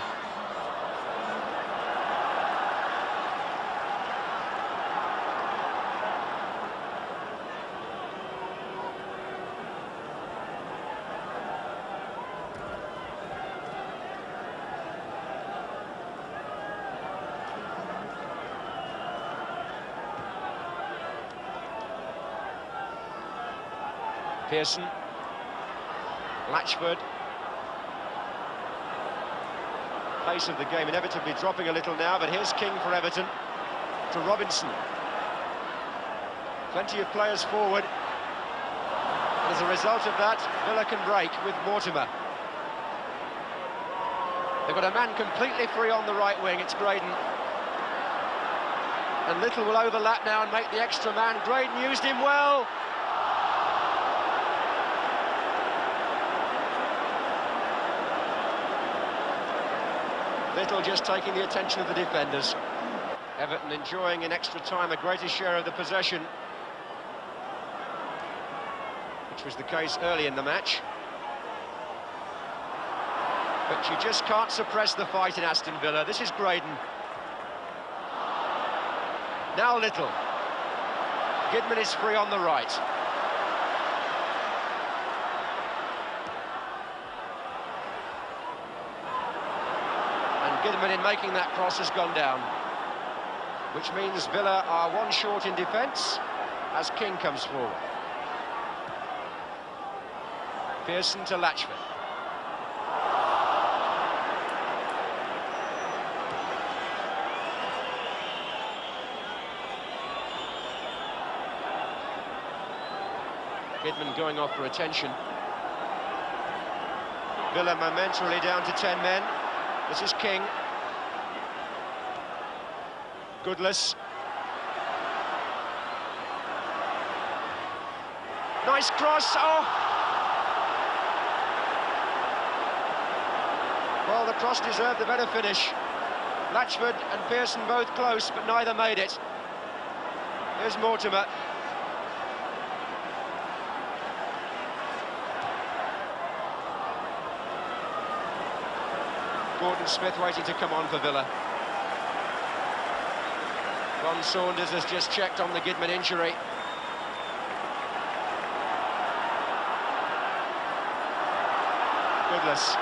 Pearson. Latchford. Pace of the game inevitably dropping a little now, but here's King for Everton to Robson. Plenty of players forward. And as a result of that, Villa can break with Mortimer. They've got a man completely free on the right wing, it's Graydon. And Nicholl will overlap now and make the extra man. Graydon used him well. Nicholl just taking the attention of the defenders. Everton enjoying in extra time a greater share of the possession, which was the case early in the match. But you just can't suppress the fight in Aston Villa. This is Graydon. Now Nicholl. Gidman is free on the right. And Gidman, in making that cross, has gone down, which means Villa are one short in defence as King comes forward. Pearson to Latchford. Gidman going off for attention. Villa momentarily down to 10 men. This is King. Goodlass. Nice cross. Oh! Well, the cross deserved a better finish. Latchford and Pearson both close, but neither made it. Here's Mortimer. Smith waiting to come on for Villa. Ron Saunders has just checked on the Gidman injury. Goodlass.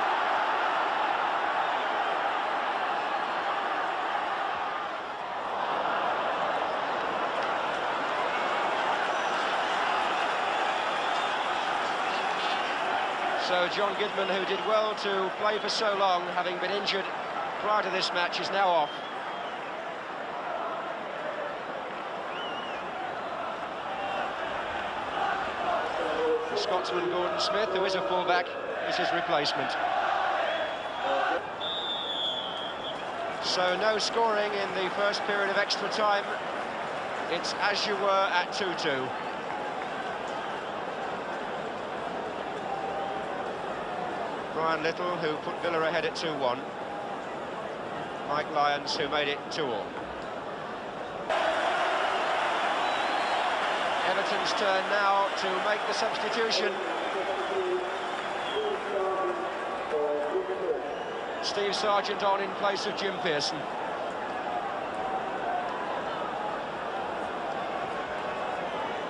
So John Gidman, who did well to play for so long, having been injured prior to this match, is now off. The Scotsman Gordon Smith, who is a fullback, is his replacement. So no scoring in the first period of extra time. It's as you were at 2-2. Brian Little, who put Villa ahead at 2-1. Mike Lyons, who made it 2-2. Everton's turn now to make the substitution. Steve Sargent on in place of Jim Pearson.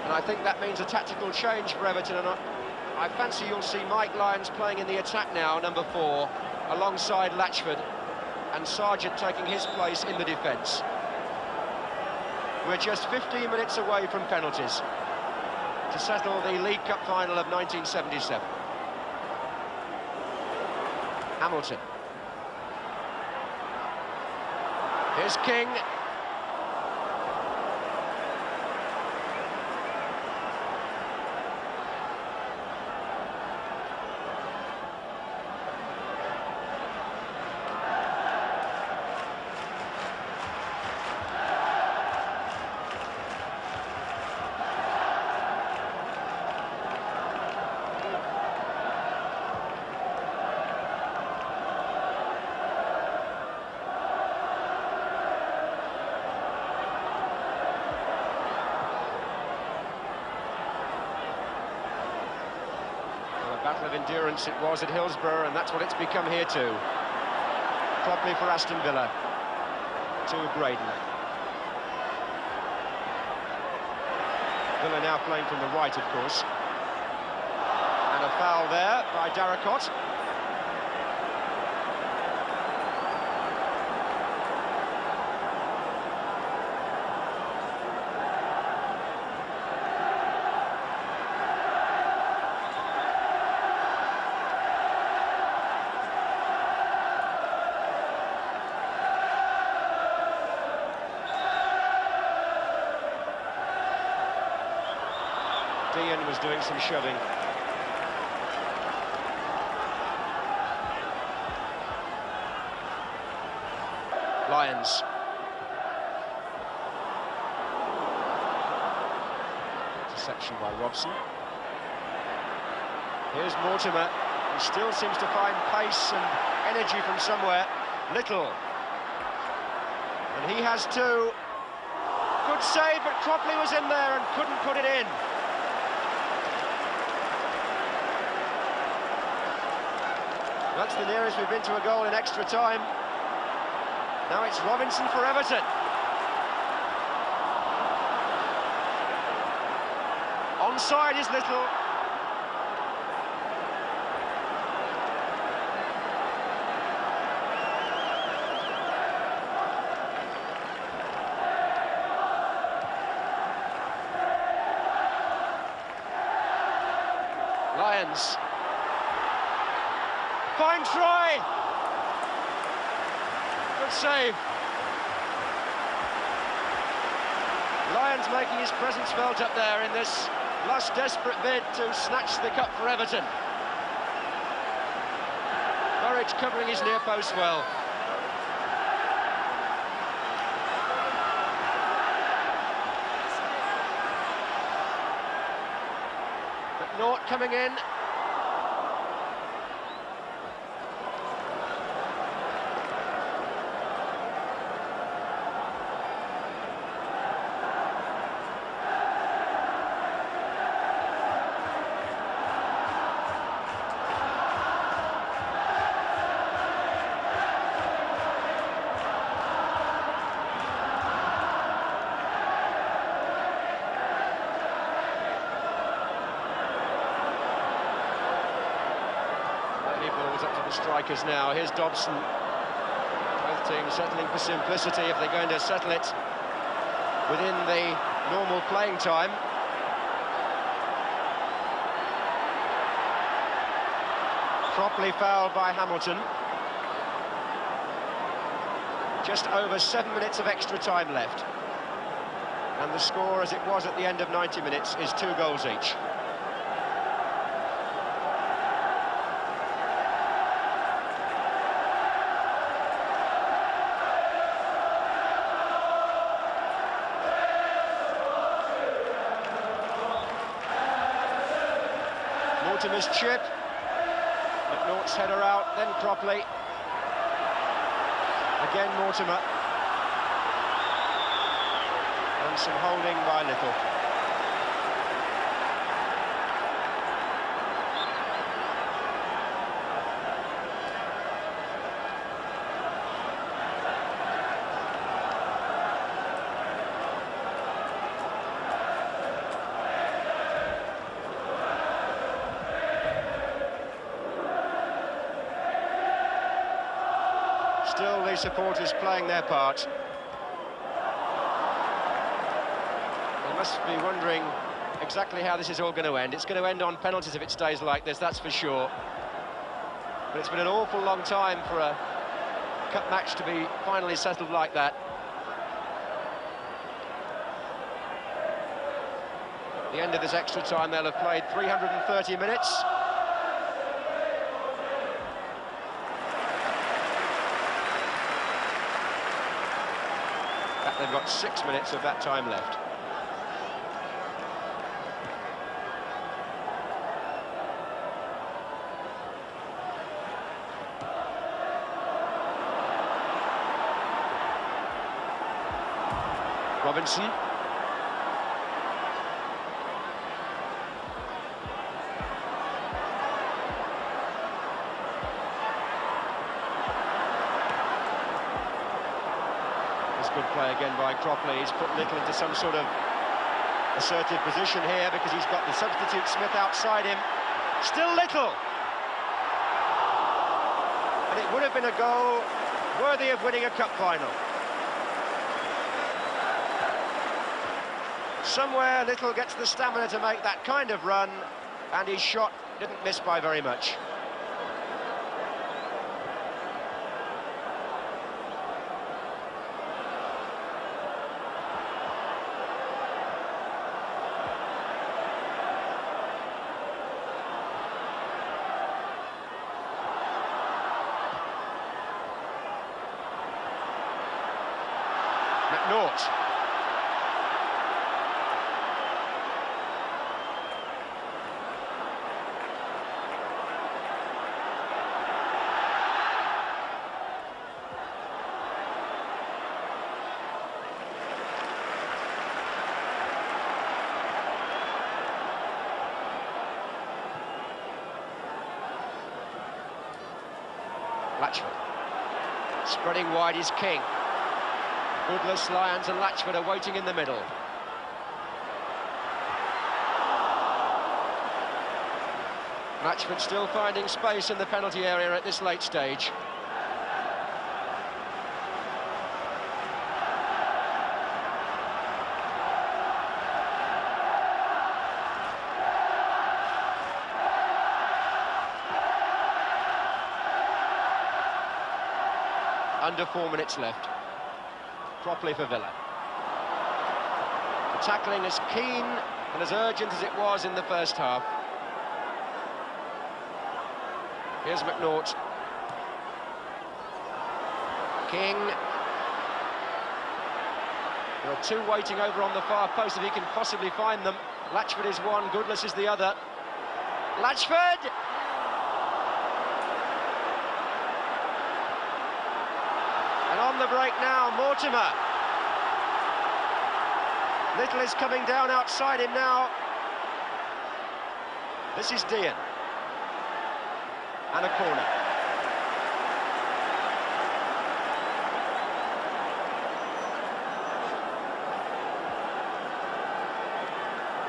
And I think that means a tactical change for Everton, and I fancy you'll see Mike Lyons playing in the attack now, number 4, alongside Latchford, and Sargent taking his place in the defence. We're just 15 minutes away from penalties to settle the League Cup final of 1977. Hamilton. Here's King. Battle of endurance it was at Hillsborough, and that's what it's become here too. Cropley for Aston Villa to Graydon. Villa now playing from the right, of course. And a foul there by Darracott. Deehan was doing some shoving. Lyons. interception by Robson. Here's Mortimer, who still seems to find pace and energy from somewhere. Nicholl. And he has two. Good save, but Cropley was in there and couldn't put it in. That's the nearest we've been to a goal in extra time. Now it's Robinson for Everton. Onside is Nicholl. Lyons. Fine try. Good save. Lyons making his presence felt up there in this last desperate bid to snatch the cup for Everton. Burridge covering his near post well. McNaught coming in. Strikers now. Here's Dobson. Both teams settling for simplicity if they're going to settle it within the normal playing time. Cropley fouled by Hamilton. Just over 7 minutes of extra time left. And the score, as it was at the end of 90 minutes, is 2 goals each. Mortimer's chip, McNaught's header out, then Cropley. Again Mortimer. And some holding by Nicholl. Still the supporters playing their part. They must be wondering exactly how this is all going to end. It's going to end on penalties if it stays like this, that's for sure. But it's been an awful long time for a cup match to be finally settled like that. At the end of this extra time, they'll have played 330 minutes. They've got 6 minutes of that time left. Robinson. Good play again by Cropley. He's put Nicholl into some sort of assertive position here because he's got the substitute Smith outside him. Still Nicholl. And it would have been a goal worthy of winning a cup final. Somewhere Nicholl gets the stamina to make that kind of run, and his shot didn't miss by very much. McNaught. Latchford. Spreading wide is King. Goodlass, Lyons and Latchford are waiting in the middle. Latchford still finding space in the penalty area at this late stage. Under 4 minutes left. Cropley for Villa. The tackling as keen and as urgent as it was in the first half. Here's McNaught. King. There are two waiting over on the far post if he can possibly find them. Latchford is one, Goodlass is the other. Latchford! And on the break now, Mortimer. Nicholl is coming down outside him now. This is Deehan. And a corner.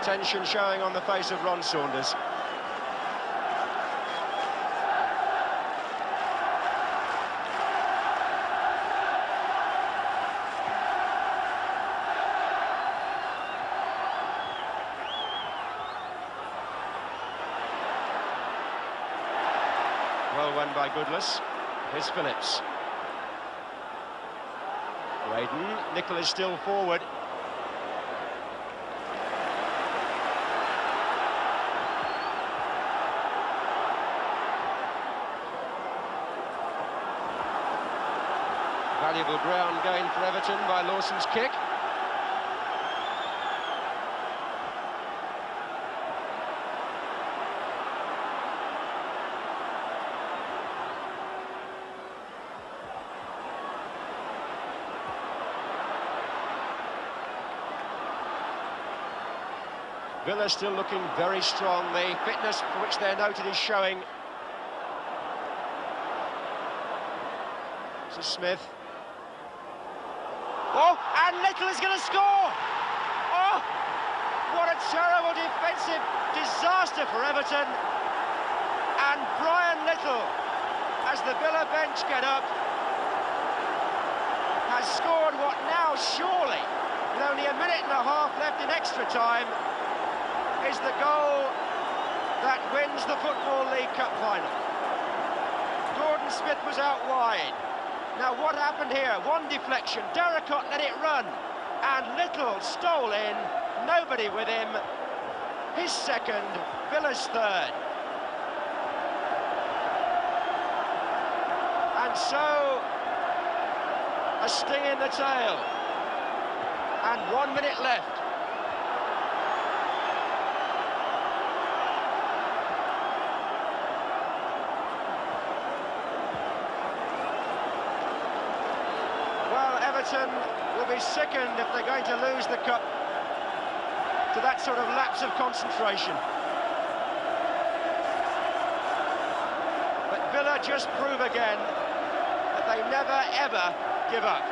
Tension showing on the face of Ron Saunders. Well won by Goodlass. Here's Phillips. Graydon. Nicholl is still forward. Valuable ground gain for Everton by Lawson's kick. Villa still looking very strong. The fitness for which they're noted is showing. This is Smith. Oh, and Nicholl is going to score! Oh, what a terrible defensive disaster for Everton. And Brian Nicholl, as the Villa bench get up, has scored what now surely, with only a minute and a half left in extra time, is the goal that wins the Football League Cup final. Gordon Smith was out wide. Now what happened here? One deflection, Darracott let it run, and Nicholl stole in, nobody with him. His second, Villa's third. And so, a sting in the tail, and 1 minute left. Everton will be sickened if they're going to lose the cup to that sort of lapse of concentration. But Villa just prove again that they never ever give up.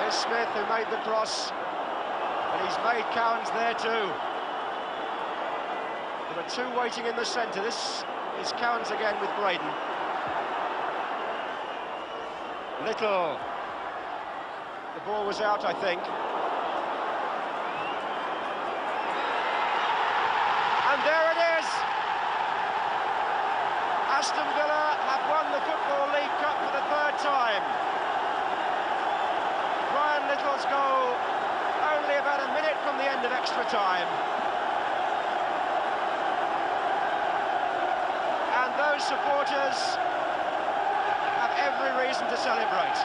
Smith, who made the cross, and he's made Cowans there too. There are two waiting in the centre. This is Cowans again with Graydon. Nicholl. The ball was out, I think. And there it is! Aston Villa have won the Football League Cup for the third time. Nicholl's goal only about a minute from the end of extra time. And those supporters have every reason to celebrate.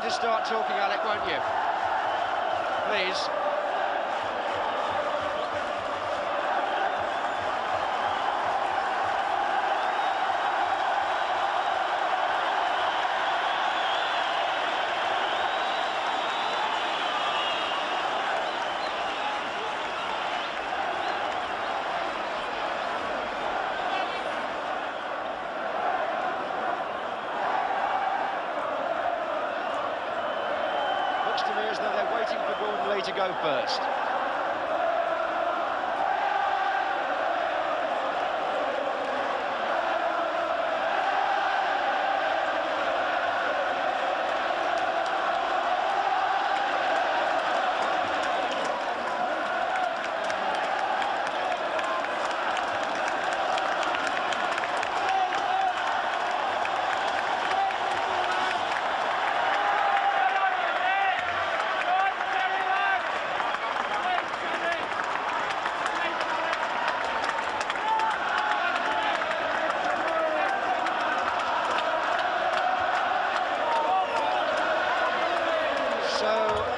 to start talking, Alec, won't you? Please. To me as though they're waiting for Gordon Lee to go first.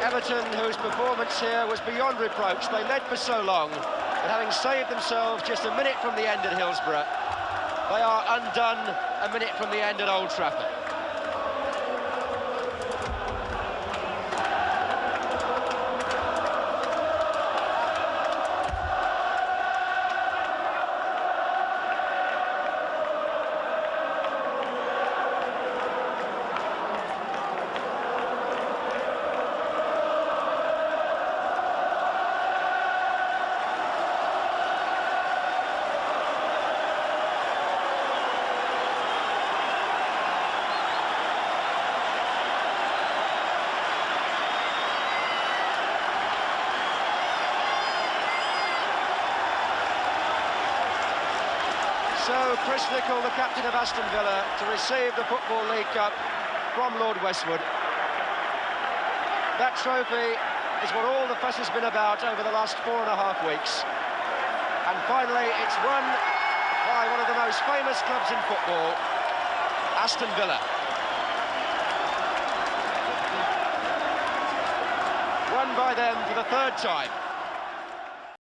Everton, whose performance here was beyond reproach. They led for so long, but having saved themselves just a minute from the end at Hillsborough, they are undone a minute from the end at Old Trafford. So Chris Nicholl, the captain of Aston Villa, to receive the Football League Cup from Lord Westwood. That trophy is what all the fuss has been about over the last 4.5 weeks. And finally, it's won by one of the most famous clubs in football, Aston Villa. Won by them for the 3rd time.